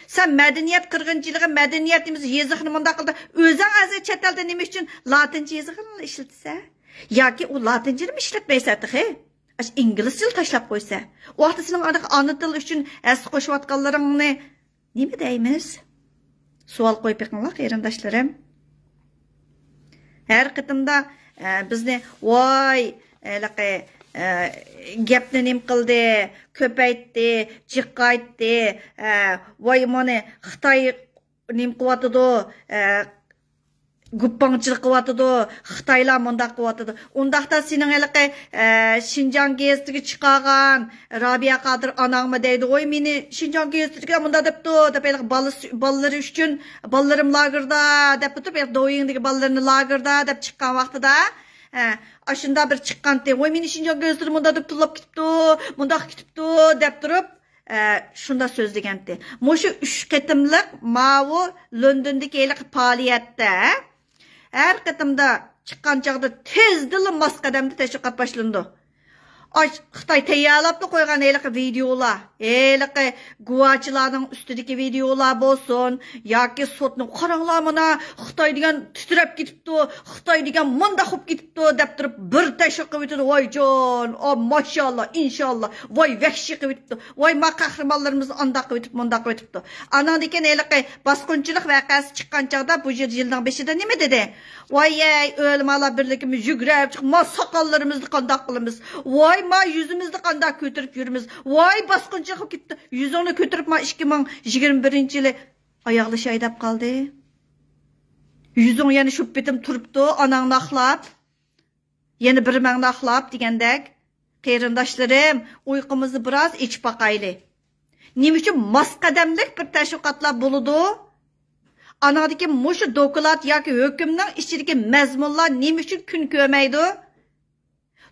Sen madaniyat qirg'inchiligi, madaniyatimiz yeziqni munda qildi. O'zing azza chet elda nima uchun latincha yeziqni ishlatsa yoki u latinchani ishlatmaysa, inglizcha tashlab qo'ysa, u vaqtda sening ana til uchun as qo'shayotganlaringni nima deymiz? Savol qo'yib beqinglar qarindoshlarim. Her qitimda bizni voy gapni nim qildi, ko'paytdi, jiqqaytdi, voy mana Xitoy nim qilyotidi, guppangchilik qilyotidi, Xitoylar munda qilyotidi. Undaqda sening Şinjan gezitiga chiqargan Rabia Qodir onangmi deydi. Voy meni Şinjan gezitiga munda debdi, deb balları uchun ballariim lagerda deb turib, doyingdagi ballarini lagerda deb chiqqan vaqtida ashunda bir chiqqanda, voy meni Şinjan gezitiga munda deb tulab ketibdi, munda ketibdi deb turib shunda so'zlagandi. Mushu 3 qitimliq mavu Londondagi faoliyatda her qitimda chiqqan chaqda tezdili masqadamda tashviqot boshlandi. Xitoy tayyorlab qo'ygan videolar, guvochilarning ustidagi videolar bo'lsin yoki sotni qaranglar mana Xitoy degan titrab ketibdi, Xitoy degan munda qilib ketibdi deb turib bir tashviq qilib o'tdi. Voy jon, mashallah, inshaalloh, voy vahshiy qilib o'tdi. Voy ma qahramonlarimiz anda qilib o'tib, munda qilib o'tibdi. Ana degan bosqinchilik voqeasi chiqqan chaqda bu yilning 5-ida nima dedi? Voy o'lmalar birligimiz yugurib chiqib, soqollarimizni qandoq qilamiz? Voy ma yüzümüzde qandoq ko'tarib yurimiz. Voy bosqinchi qilib ketdi. Yuzini ko'tarib ma 2021-yili oyoqlashay deb qoldi. Yuzing yana shu betim turibdi, onangni axlab. Yana bir mangni axlab degandek. Qarindoshlarim, uyqumizni biroz ichib baqayli. Nima uchun masqadamlik bir tashviqotlar bo'ladi? Anadagi mushu doklad yoki hukmning ichidagi mazmunlar nima uchun kun ko'rmaydi?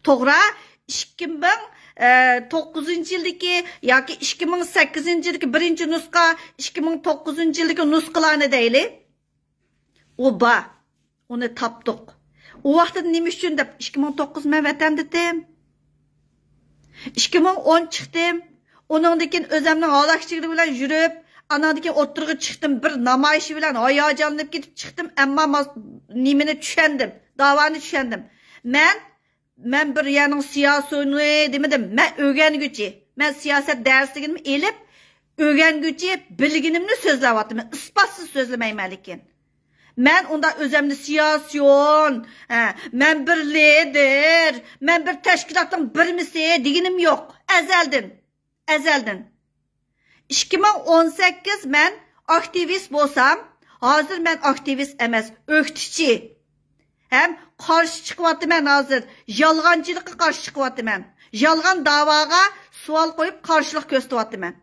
To'g'ri, 2009-yildagi yoki 2008-yildagi birinchi nusxa, 2009-yildagi nusxalarni deyli. Uni topdik. U vaqtda nima uchun deb 2009 men vatanda edim. 2010 chiqdim. Uningdan o'zimning halakchiligi bilan yurib, anadagi o'tirg'i chiqdim, bir namoyish bilan hayajonlanib ketib chiqdim, ammo nimani tushundim, davoni tushundim. Men bir yanın siyasını demedim. Men öğrengüçi. Men siyaset dersligini elip öğrengüçi bilginimni sözleyaptım. Ispatsız sözlemeymen lekin. Men onda özümni siyasyon, men bir lider, men bir teşkilatın birmisi deginim yok. Ezelden. 2018 men aktivist bolsam, hazır men aktivist emas, öğütücü. Hem karşı çıkıvatımen hazır. Yalgancılık'a karşı çıkıvatımen. Yalgan davaga sual koyup karşılık gösterivatımen.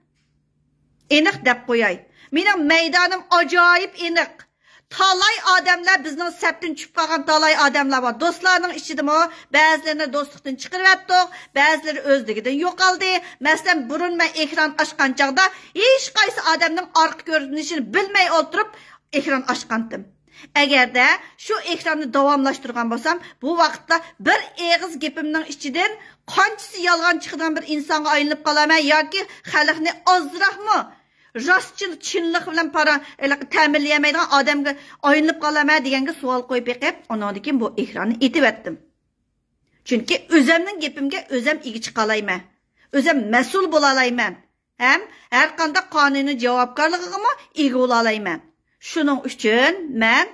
Enik dep koyay. Benim meydanım acayip enik. Talay adamlar bizning septin çıkıp kalgan talay adamlar var. Dostlarının içidim o. Bazılarını dostluktan çıkarıvattık. Bazıları özlüğüden yok aldı. Mesela burun ben ekran açkan çağda hiç kaysı adamın arka görünüşünü bilmey oturup ekran açkandım. Eğer de şu ekranı davamlaştırgan bolsam, bu vaqtda bir eğiz gepimning ichidan qanchasi yolg'on chiqadigan bir insonga aylanib qolaman yoki xalqni ozroqmi rostchil chinlik bilan para ta'minlayamaydigan odamga aylanib qolaman deganga savol qo'yib beqib, ondan keyin bu ekranni etib etdim. Chunki o'zimning gepimga o'zim ega chiqa olayman. O'zim mas'ul bo'la olayman. Ham har qanday qonuniy javobgarligimga ega bo'la olayman. Shuning uchun men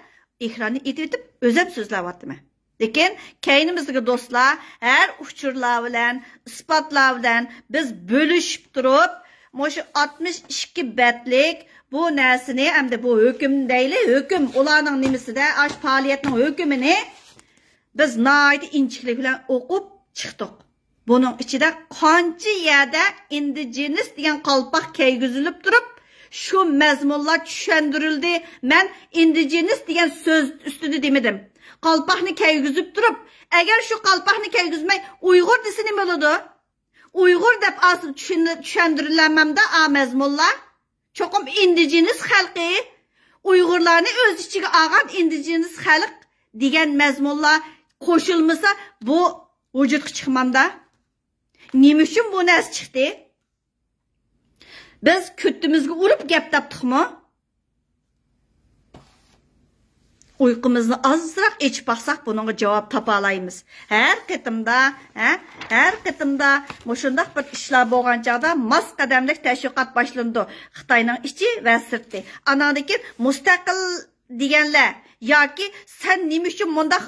ekranni etib o'zim so'zlayapman. Lekin keynimizdeki dostlar her uçurlar bilen, ispatlar bilen biz bölüşüp durup, moşu 62 betlik bu nersini hem de bu hüküm değil, hüküm ulanın nimisi de aş faaliyetinin hükümünü biz naiti inçiklik bilen okup çıktık. Bunun içinde qancha yerde indigenis degan qalpaq keygizilip durup şu mezmunlar tushundirildi. Men indigenis degan söz üstüne demedim. Qalpaqni keygizip durup, eğer şu qalpaqni keygizmey Uyg'ur dese nima bo'ladi? Uyg'ur deb asıl tushundirilmamda a mezmunlar çokum indigenis xalqi Uyg'urlarni o'z ichiga olgan indigenis xalq degan mezmunlar qo'shilmasa bu vücudga chiqmamda. Nima uchun bu narsa chiqdi? Biz kütümüzge urup gap tapdıqmı? Uyqumuzni azroq ichib baqsaq bununğa javob topa olaymiz. Her qitimda mushundaq bir ishlar bo'lgan chaqda mas qadamlik tashviqot boshlandi. Xitoyning ichi va sirti. Anandan mustaqil deganlar yoki sen nima uchun bundaq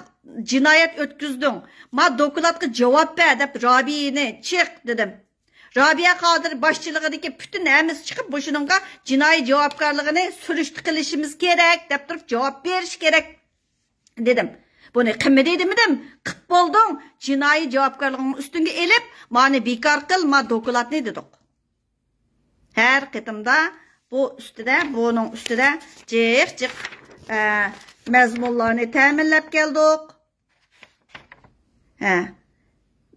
jinoyat o'tkazding? Ma dokladga javob ber deb Robiyani chiq dedim. Rabia Qadir başçılığındaki bütün hemiz çıkıp boşununca cinayi cevapkarlığını sürüştü kılışımız gerek, dep durup cevap veriş gerek dedim. Bunu kime dedim dedim, kıp buldun, cinayi cevapkarlığının üstünde elip, mani bekar kıl, ma dokulat ne dedik. Her kıtımda bu üstüde, bunun üstüde cık mezmunlarını teminlep geldik.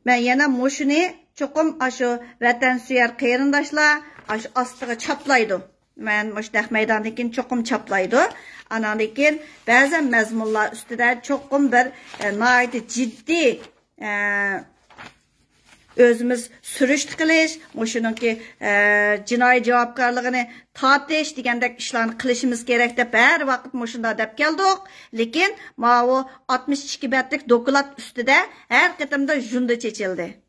Ben yana moşunu çokum aşı vatansuyer qeyrindaşlar aşı astığı çaplaydı. Men müştaq meydandakin çokum çaplaydı. Anandakin bazı mezmunlar üstüde çokum bir naiti ciddi özümüz sürüştü qilish, muşununki jinoiy javobgarligini tortish degandek ishlarni qilishimiz kerak deb har vaqt mushunda deb keldik. Lekin ma'u 62 betlik doklad ustida har qitimda junda chechildi.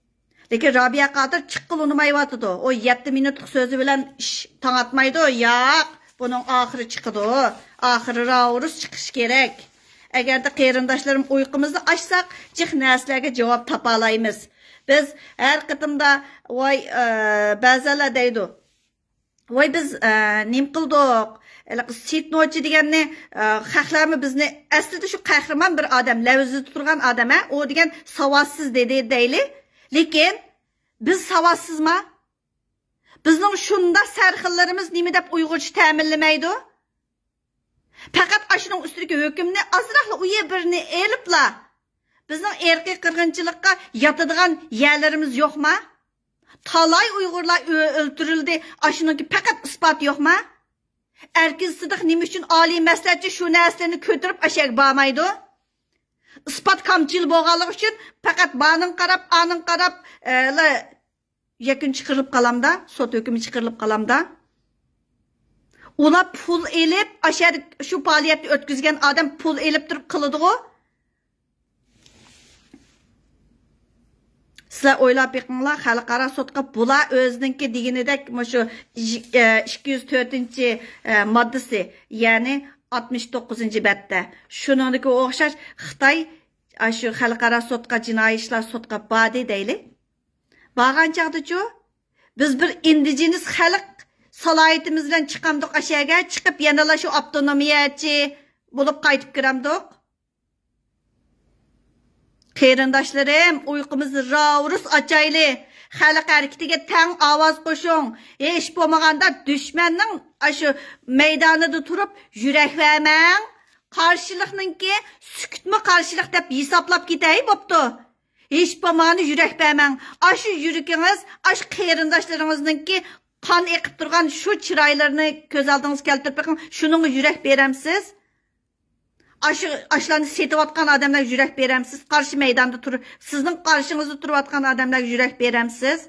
Lekin Rabia Qadir chiqqil unmayotdi. O 7 minutlik so'zi bilan ish tangatmaydi. Yo'q, buning oxiri chiqadi. Oxiri raurus chiqish kerak. Agarda qeyrindoshlarım uyqumuzni ochsak, jiq narsalarga javob topa olamiz. Biz her qitimda voy ba'zilar deydi. Voy biz nim qildik? Sitnochi deganni xalqlarmi bizni aslida shu qahramon bir odam, lavzida turgan odam, o degan savodsiz deyli. Lekin biz savadsizmi? Bizning shunda sarxillarimiz nima deb Uyg'urcha ta'minlamaydi? Faqat ashuning ustidagi hukmni azroqla uye birini elibla. Bizning erkiy qirg'inchilikqa yotadigan yerlarimiz yo'qmi? Talay Uyg'urlar o'ldirildi. Ashuningki faqat isbot yo'qmi? Erkin Sidiq nima uchun oliy maslahatchi shu narsalarni ko'tarib ashak bormaydi? Ispat kamçıl bo'lganligi uchun faqat banin qarab, anin qarab yakun chiqarilib qalamda, sot hukmi chiqarilib qalamda. Ular pul elib, ashar shu faoliyatni o'tkazgan odam pul elib turib qiladi-ku. Sizlar o'ylab beqinglar, xalqaro sotqa bular o'zininki deganidek shu 204-moddasi, ya'ni 69. betdə. Şunundakı o'xshash Xitoy shu xalqaro sotqa, jinoiy ishlar sotqa badi deyli. Borgan chaqda-chu biz bir indigenis xalq salohiyatimiz bilan chiqamdiq ashaga, chiqib yana shu avtonomiyachi bo'lib qaytib kiramdiq. Qeyrindoshlarım, uyqumuzni ravrus ochayli. Xalq hareketiga tang ovoz qo'shing. Hech bo'lmaganda dushmanning shu maydonida turib yurak vermang. Qarshilikninki sukutmi qarshilik deb hisoblab ketay bo'pti. Hech bo'lmaganda yurak vermang. Shu yuragingiz, shu qeyrindoshlarimizningki qon eqib turgan shu chiroylarni ko'z oldingizga keltirib qo'ying. Shuning yurak beramsiz. Aşlarını setiyotgan adamlar yurak beremsiz. Qarşı meydanda turib, sizning qarşınızda turayotgan adamlar yurak beremsiz.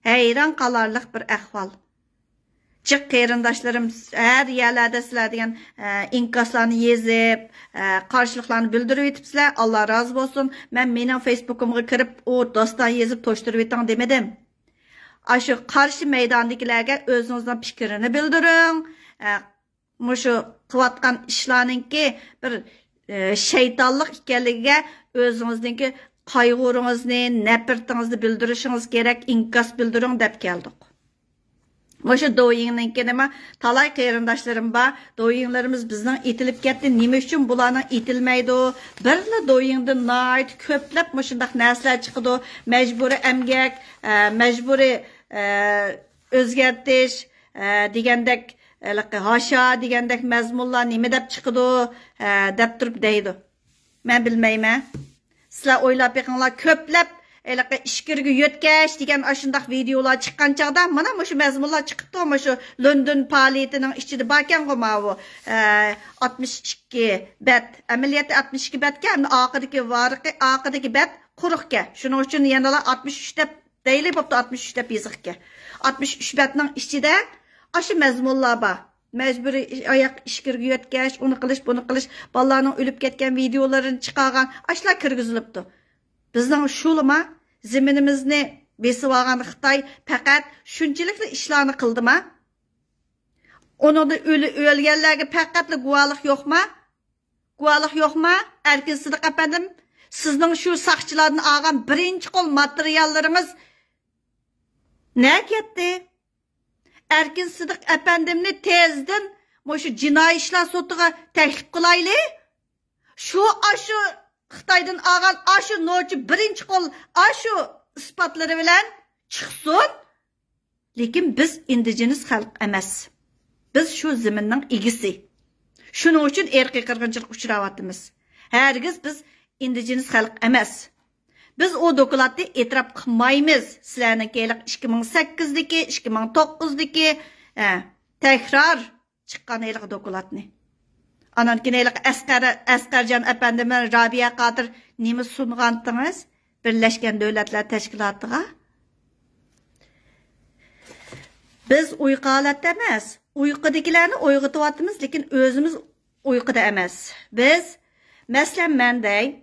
Hayran qalarlıq bir ahvol. Jiq qeyrindoshlarım her yerlarda sizlar degan inkaslarni yezib, qarshiliklarni bildirib etibsizlar. Allah razı olsun. Men mening Facebook'imga kirib, o doston yezib to'shtirib eting demedim. Shu qarshi meydandagilarga o'zingizning fikrini bildiring. Muşu qıvatqan işlarınki bir şeytanlık ekanligiga o'zingizningki qayg'uringizni, nafratingizni bildirishingiz kerak, inkos bildiring deb keldik. Moşu doyingninki nima talay qarindoshlarım bor. Doyinglarimiz bizning etilib ketdi. Nima uchun bularning etilmaydi? Birla doyingdan nayt ko'plab moshundaq narsalar chiqadi. Majburiy emgak, majburiy o'zgartish degandek hasha degandek mazmunlar nima deb chiqadi deb turib deydi. Men bilmayman. Sizlar o'ylab beqinglar ko'plab ishkirga yötkeş degan aşındaq videolar chiqqan chaqda mana shu mazmunlar chiqibdi, mana shu London faoliyatining ichida barkan qo'mavi 62 bet amaliyoti 62 betga oxirdagi varqi oxirdagi bet quruqga. Shuning uchun yana 63 deb deyli bo'pti, 63 deb yoziqga. 63 betning ichida shu mazmunlar bor. Mecburi ayak ishkirga yötkeş, uni qilish, buni qilish, bolalarning o'lib ketgan videolarini chiqargan ashlar kirgizilibdi. Bizning shulima ziminimizni besib olgan Xitoy faqat shunchalik ishlarni qildimi? Onun o'lganlarga faqat guvohlik yo'qmi? Guvohlik yo'qmi? Erkin Sidiq apandim, sizning shu saqchilardan olgan birinchi qo'l materiallaringiz ne ketdi? Erkin Sidiq apandimni tezdan shu jinoiy ishlar sotiga taklif qilayli. Shu Xitoydan olgan shu nochi birinchi qo'l shu isbotlari bilan chiqsin. Lekin biz indigenes xalq emas. Biz shu zaminning egisi. Shuning uchun erkiy qirg'inchilik uchrayapmiz. Hargiz biz indigenes xalq emas. Biz o dokladni e'tirof qilmaymiz. Sizlarniki 2008dagi, 2009dagi takrar chiqqan dokladni. Anan kineylik Asqarjon apandimin Rabia Qadir nima sunğandınız? Birleşken Devletler Teşkilatı'na. Biz uyku halatda emas. Uyqudagilarni uyg'otyapmiz, lekin o'zimiz uyquda emas. Biz masalan menday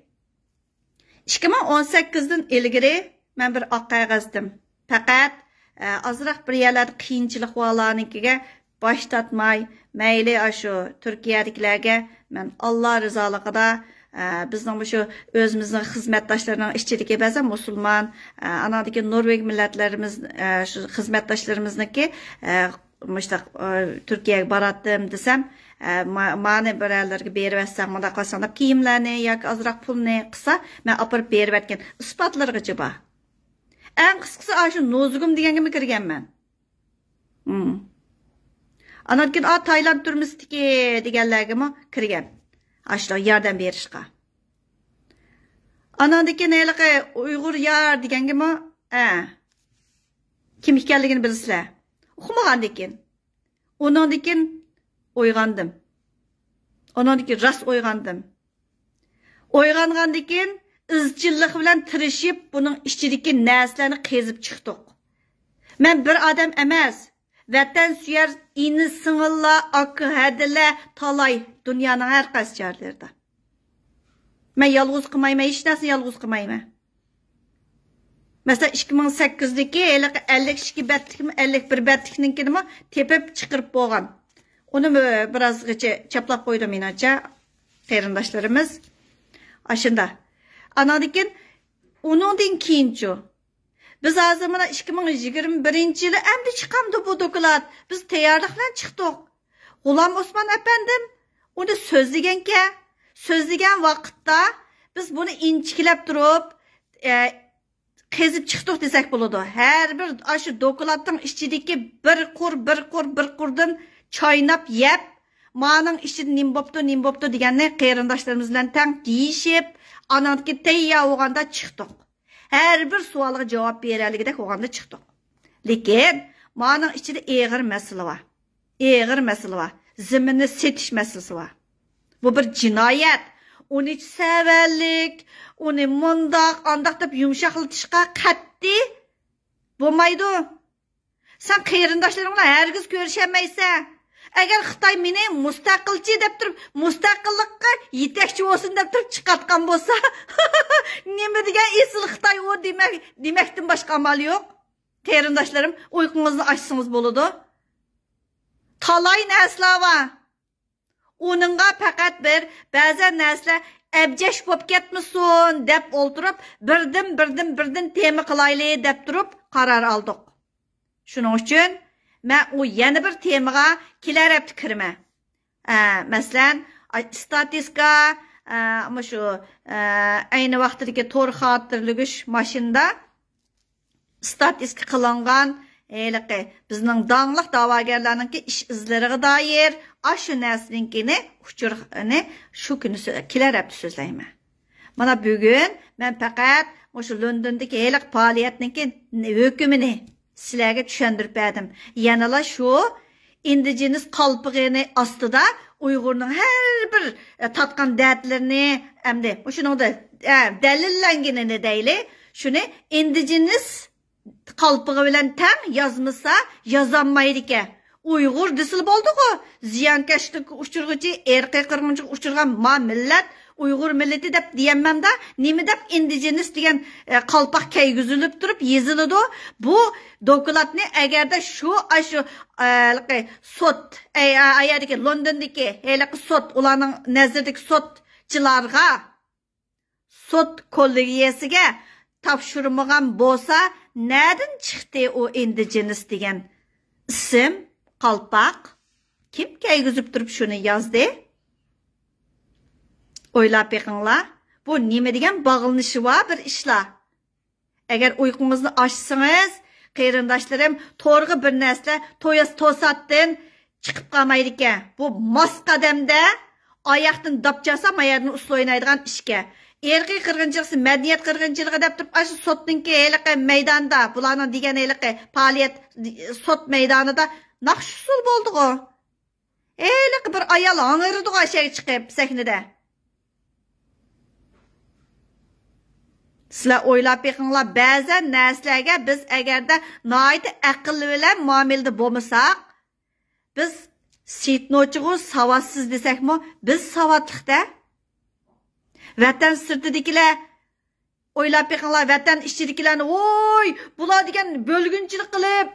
2018dan ilgari men bir oq qog'ozdim. Faqat azroq bir yerlarda qiyinchilik bo'larnikiga baş tatmay, mayli shu Turkiyadagilarga men Alloh rizoligida bizning shu o'zimizning xizmatdoshlarining ichidagi ba'zan musulmon, anadagi Norveg millatlarimiz shu xizmatdoshlarizniki mushtaq Turkiyaga boratdim desam, mani birlarga berib versam, bunda qasandab kiyimlarni yoki ozroq pulni qilsa, men opirib berib etgan isbotlargacha bor. Eng qisqasi shu nozugum deganga kirganman. Anadkin Tayland turmistiki deganlarga kirgan. Ashlo yordam berishga. Anadiki neyliqi Uyg'ur yar deganga kim ekanligini bilsizlar. O'qimagandikin. Onondikin o'ygandim. Onondikin ras o'ygandim. O'ygangandikin izchillik bilan tirishib buning ichidagi narsalarni qezib chiqdik. Men bir odam emas, vatan suyar ini singillar, aka hadilar talay dunyoning har qaysi joylarida. Men yolg'iz qilmayman, hech narsa yolg'iz qilmayman. Mesela 2008'deki 52 betlikmi 51 betlikninkini tepip çıkırıp boğan. Onu biraz çaplap koydum inanca qarindoshlarimiz. Aşında. Anadikin onundan keyinchi. Biz hozir mana 2021-yili endi chiqamdi bu doklad. Biz tayyorlik bilan chiqdik. G'ulom Osmon apandim uni so'zlagan vaqtda biz buni inchiklab turib qezib chiqdik desak bo'ladi. Har bir shu dokladning ichidagi bir qurdan chaynab yeb, maning ichida nim bo'pti deganni qarindoshlarimiz bilan tang deyishib, anadagi tayyor bo'lganda chiqdik. Har bir savolga javob berayligidek bo'lganda chiqdik. Lekin maning ichida og'ir masala bor. Zaminni setish masalasi bor. Bu bir jinoyat. 13 severlik, uni mundaq, andaq deb yumshoqlatishga qat'iy bo'lmaydi. Sen qarindoshlarning bilan hargiz ko'rishamaysan. Agar Xitoy meni mustaqilchi deb turib, mustaqillikqa yetakchi bo'lsin deb turib chiqatgan bo'lsa, nima degan esil Xitoy u demakdan boshqa amal yo'q. Qarindoshlarim, uyqungizni ochsangiz bo'ladi. Talay narsalar bor. Onunğa faqat bir ba'zan narsalar abjash bo'lib ketmasin deb o'ltirib, birdan tema qilayli deb turib qaror oldik. Shuning uchun men u yana bir temaga kelar hafta kirman. Masalan, statistika, ama shu ayni vaqtdagi to'r xotirligish mashinada statistika qilingan bizning dаңlıq da'vogarlarninki ish izlariga doir shu narsaninkini uchurni shu kuni kelar hafta so'zlayman. Mana bugun men faqat shu Londondagi haliq faoliyatninki hukmini sizlarga tushuntirib berdim. Yanala shu indigenous qalpig'ini ostida Uyg'urning har bir tatgan dardlarini hamda shuningda dalillanganini deyli. Shuni indigenous qalpig'i bilan tam yozmasa yozolmaydi ekan. Uyg'ur desil bo'ldi-ku. Ziyonkashlik uchirg'ichi, erkak qirg'inchilik uchirgan millat Uyg'ur millati deb deyamman-da, nima deb indigenous degan qalpoq kaygizilib turib yeziladi. Bu dokladni agarda shu sot ayadagi Londondagi haliqi sot ularning nazaridagi sotchilarga sot kollegiyasiga topshirmagan bo'lsa, nereden chiqdi o indigenous degan ism qalpoq? Kim kaygizib turib shuni yozdi? O'ylab beqinglar. Bu nima degan bog'lanishi va bir ishlar. Agar uyqungizni ochsangiz, qarindoshlarim, to'g'ri bir narsa to'satdan chiqib qolmaydi ekan. Bu mos qadamda oyoqdan dopchasa mayarni usul o'ynaydigan ishga. Erki qirg'inchiligi, madaniyat qirg'inchiligi deb turib, shu sotninki haliqi maydonda, bularning degan haliqi faoliyat sot maydonida naqsh usul bo'ldi-ku. Haliqi bir ayol ang'irdi-ku aşağı chiqib sahnada. Sizlar o'ylab beqinglar, ba'zan narsalarga biz agarda noyda aqlli bilan muomalada bo'lmasak, biz sitnochigu savotsiz desakmi, biz savodliqda. Vatan sirtidagilar o'ylab beqinglar, vatan ichidagilarni, voy, bular degan bo'lgunchilik qilib,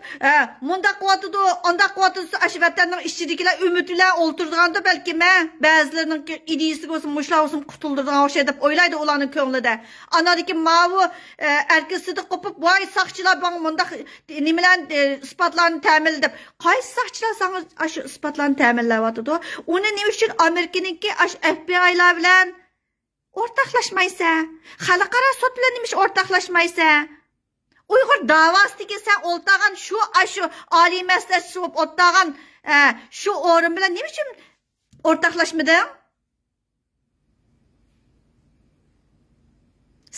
mundaq qilyotdi, ondaq qilyotdi, ash vatanning ichidagilar umid bilan o'ltirganda balki ba'zilarining ideyasi bo'lsin, mushlar bo'lsin qutuldirgan o'sha deb o'ylaydi ularning ko'nglida. Anadagi mavi erkasida qopib, voy, soqchilar bang mundaq nimalar isbotlarni ta'minlab deb. Qaysi soqchilar sana shu isbotlarni ta'minlayotdi? Uni nima uchun Amerikaniki ash FBI'lar bilan ortaklaşmaysa, xalqaro sot bilan nima ortaklaşmaysa, Uyg'ur davosiga sen o'ltagan shu oliy maslahatchi bo'lib o'tgan shu o'rin bilan nima uchun ortaklaşmading?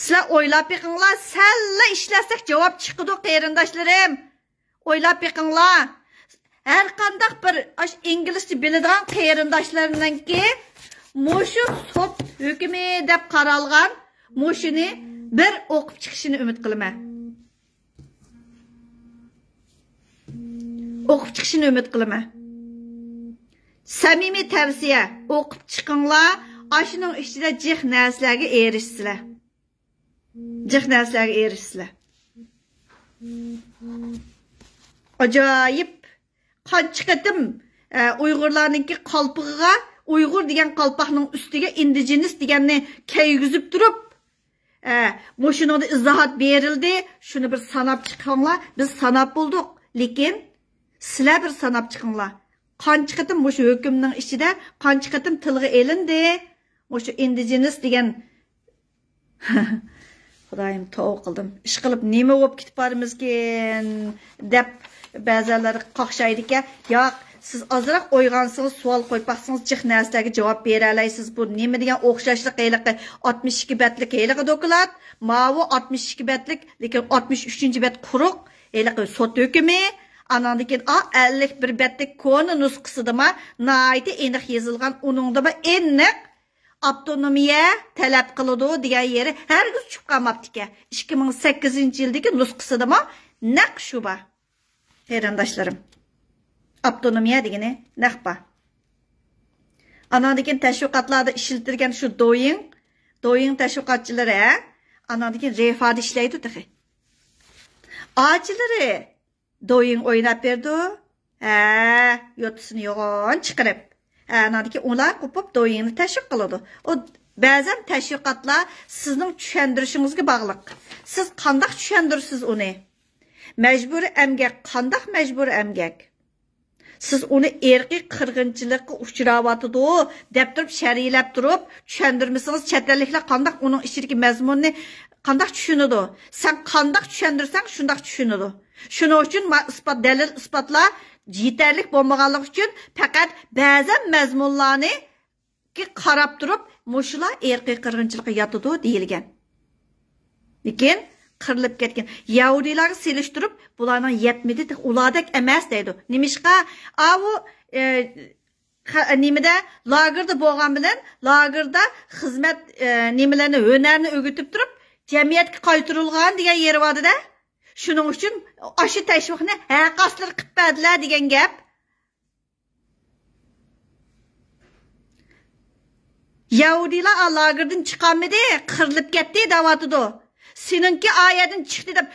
Sizlar o'ylab beqinglar, salla ishlasak javob chiqadi qarindoshlarim. O'ylab beqinglar. Har qanday bir inglizcha biladigan qarindoshlarimningki Moşu sot hükümü dep qaralgan, moşuni bir o'qib chiqishini umid qilaman. O'qib chiqishini umid qilaman. Samimiy tavsiya, o'qib chiqinglar, ashuning ichida jiq narsalarga erishsizlar. Jiq narsalarga erishsizlar. Ajoyib qancha qatim Uyg'urlarningki qalpig'iga Uyg'ur degan qalpoqning ustiga indigenous deganni kaygizib turib, mo'shuningda izohat berildi. Shuni bir sanab chiqinglar. Biz sanab bo'ldik, lekin sizlar bir sanab chiqinglar. Qancha qatim mo'shu hukmning ichida qancha qatim tilga elindi. Mo'shu indigenous degan Xudoyim tov qildim. Ish qilib nima bo'lib ketib bormizkin deb ba'zilari qaqshaydi ekan. Yo'q, siz azroq o'ygansiz, savol qo'yib baqsangiz, jiq narsalarga javob bera olasiz. Bu nima degan o'xshashlik qiyliqi 62 betlik qiyliqi doklad, mavi 62 betlik, lekin 63-bet quruq, qiyliqi sot hukmi, anandikin 51 betlik koni nusxasidama nayti aniq yozilgan, uningda ba aniq avtonomiya talab qiladi degan yeri hargiz chiqib qolmabdi ekan. 2008-yildagi nusxasidama naq shu bor. Qarindoshlarim, avtonomiya degani naqba. Anandikin tashviqotlarda ishlatilgan shu doying tashviqotchilari, anandikin refada ishlaydi taxi. Ochilari doying o'ynab berdi. Yo'tisini yo'g'on chiqarib. anadaki ular qo'pib do'yingni tashviq qiladi. O ba'zan tashviqotlar sizning tushuntirishingizga bog'liq. Siz qanday tushuntirsiz uni? Mecburi emgek, qandaq mecburi emgek? Siz onu erki qırğınçılıqqa uçurawatıdı dep turib şərilab turib tushundirmisiniz chet-elliklar qandaq onun içindeki mazmunni qandaq tushunadi. Sen qandaq tushundirsan shundaq tushunadi. Shuning uchun isbot dalil isbotlar yetarli bo'lmaganligi uchun faqat ba'zan mazmunlarni ki qarab turib mushular erki qirg'inchilikqa yotadi deyilgan. Lekin qırilib ketgan. Yahudilarga selishtirib, bularning yetmidi, ulardek emas deydi. Nimishqa, avu nimada lagerda bo'lgan bilan, lagerda xizmat nimalarni, hunarni o'rgatib turib, jamiyatga qaytarilgan degan yeri bor-da. Shuning uchun ashi tashviqni haqaslar qilib berdilar degan gap. Yahudilar lagerdan chiqamidi, qirilib ketdi da'vatidi. Seninki ayetin çıktı da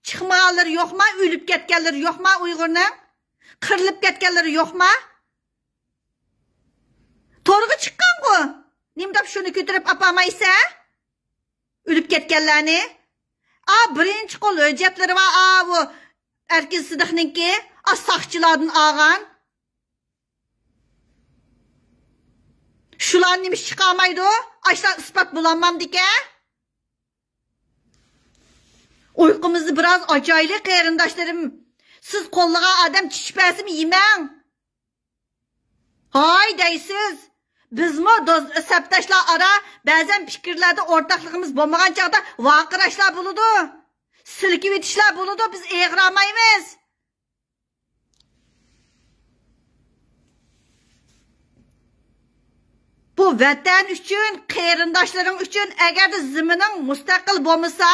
çıkmağanları yok mu? Ölüp ketkenleri yok mu Uygur'un? Kırılıp ketkenleri yok mu? Torgu çıkan bu. Nimdap şunu götürüp apamaysa? Ölüp ketkenlerini? Birinci kol öcetleri var. Bu erkek sıdıkninki. Sakçıladın ağan. Şulan nimiş çıkamaydı o? Aşağı ispat bulanmam dike. Uykumuzu biraz acayip qeyrindaşlarım. Siz qo'llagan adam çişpəsimi yemang. Hay deysiz. Bizmi sabtaşlar ara ba'zan fikrlarda o'rtaqligimiz bo'lmagan chaqda vaqirashlar bo'ladi. Silkib etishlar bo'ladi, biz eg'ramaymiz. Bu vatan uchun, qeyrindaşlarım uchun agar zimining mustaqil bo'lmasa,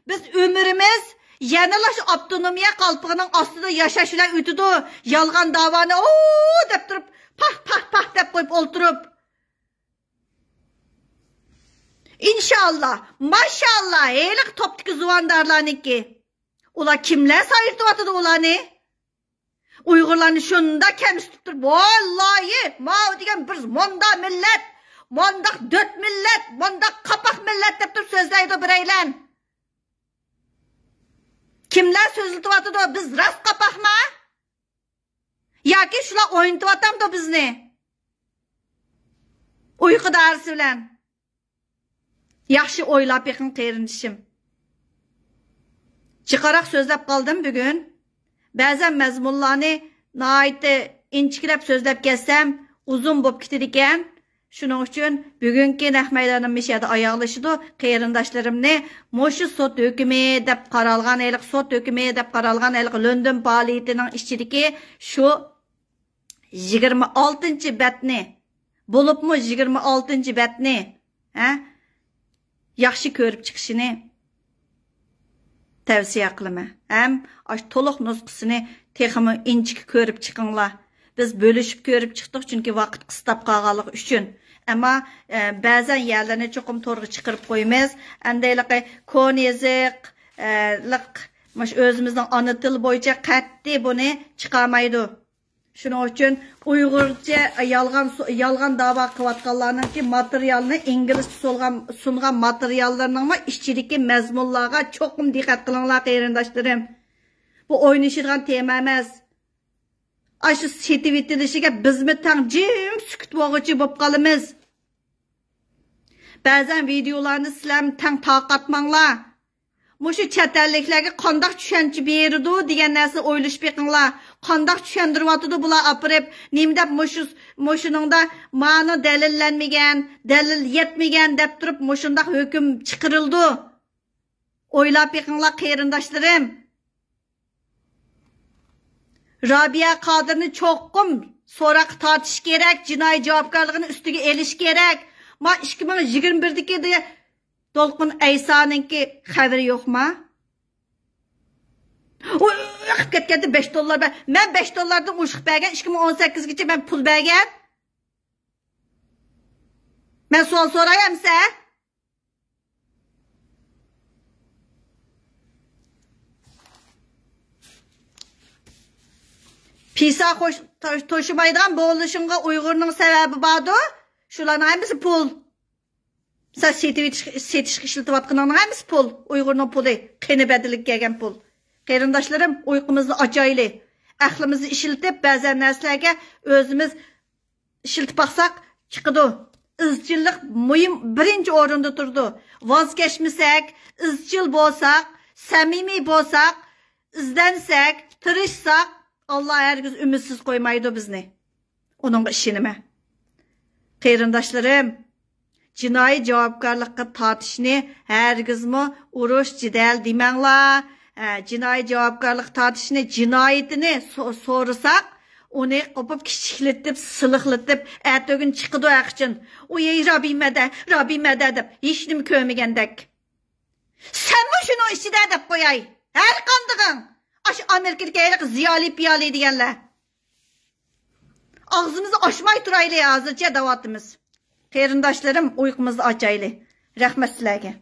biz ömrümüz yanılaş avtonomiya qalpığının aslında yaşaşılan ötüdü. Yalgan davanı dep durup pah dep koyup olturup. İnşallah, maşallah, eylik toptaki zuvandarlarınki. Ula kimler sayırtıvatıdı ulanı? Uygurlarını şunda kemistip durup, vallahi, mağu degen bir monda millet, mondak dört millet, mondak kapak millet dep durup sözleydi bireylen. Kimler sözlütüvatıdı? Biz rast kapak mı? Ya ki şular oyuntuvatam da bizni. Uyku darısı bilen. Yaxşı oylap yakın qeyrindişim. Çıkarak sözlep kaldım bugün. Bazen mezmunlarını naiti inçikilep sözlep gelsem uzun bop kitiriken. Şunun için bugünkü nahmeylerin mişyada ayaqlaşıdı. Qeyrindaşlarımni moşu sot hükümü dep qaralgan elik, sot hükümü dep qaralgan elik London paliyetinin işçidiki şu 26. betni bulup mu 26. betni yaxşı körüp çıkışını tavsiye qılıma. Hem aş toluq nusqısını teximi inçik körüp çıkınla. Biz bölüşüp körüp çıktık çünkü vakit qıstap qağalık üçün. Ama bazen yerlerine çokum torgu çıkırıp koymayız. Endeyliqi konyezik, özümüzün ana til boyunca qatti bunu çıkamaydı. Şunun için Uygurca yalgan dava qıvatqanlarının ki materyalını İngilizce sungan materyallarının ama işçideki mezmunlarga çokum dikkat qılınlar qeyrindaşlarım. Bu oynayışıdığan tema emas. Aşı setivittilişiga bizmi tang jim sükut boğucu bop qalımız. Bazen videolarını sizler tang taqatmanglar. Muşu chet-elliklarga qandaq tushuncha berdi degan narsa o'ylashib beqinglar. Qandaq tushuntiryotidu bular apirib, nimdab mushuningda ma'no dalillanmagan, dalil yetmagan deb turib mushundaq hukm chiqarildi. O'ylab beqinglar qeyrindaşlarım. Rabia Qadirni çoqum so'roq tortish kerak, jinoiy javobgarligini ustiga elish kerak. Ma 2021dagi de Dolqin Aysaninki xabari yo'qmi? O yiqib ketganda $5. Men $5dan o'shib bergan 2018gacha men pul bergan. Men savol so'rayamsa, Pisa toşumaydigan bo'lishingga Uyg'urning sababi bordu. Shularning hammasi pul. Siz setishga ishlatayotganingiz hammasi pul. Uyg'urning puli, qeni badilik kelgan pul. Qarindoshlarim, uyqumizni ochayli. Aqlimizni ishlatib, ba'zan narsalarga o'zimiz ishlatib baqsaq chiqadi. İzchillik muhim birinchi o'rinda turdi. Voz kechmasak, izchil bo'lsak, samimiy bo'lsak, izdansak, tirishsak, Allah hergiz ümitsiz qo'ymaydi bizni. Onunga ishonima. Qarindoshlarim, jinoiy javobgarlikka tortishni hergizmi urush jidal demanglar. Jinoiy javobgarlik tortishni jinoyatini so'rasak, onu qopib kichiklatib, siliqlatib, ertagin chiqidi aqchin. U ey Rabbimada deb hech nima ko'rmagandek. Senmi shuni ichida deb qo'yay. Har qandig'ing. Aş Amerika'daki ziyali piyali diyenler. Ağzımızı açmay turaylı hazırca davatımız. Qeyrindaşlarım uykumuzda açaylı. Rahmet sizlerge.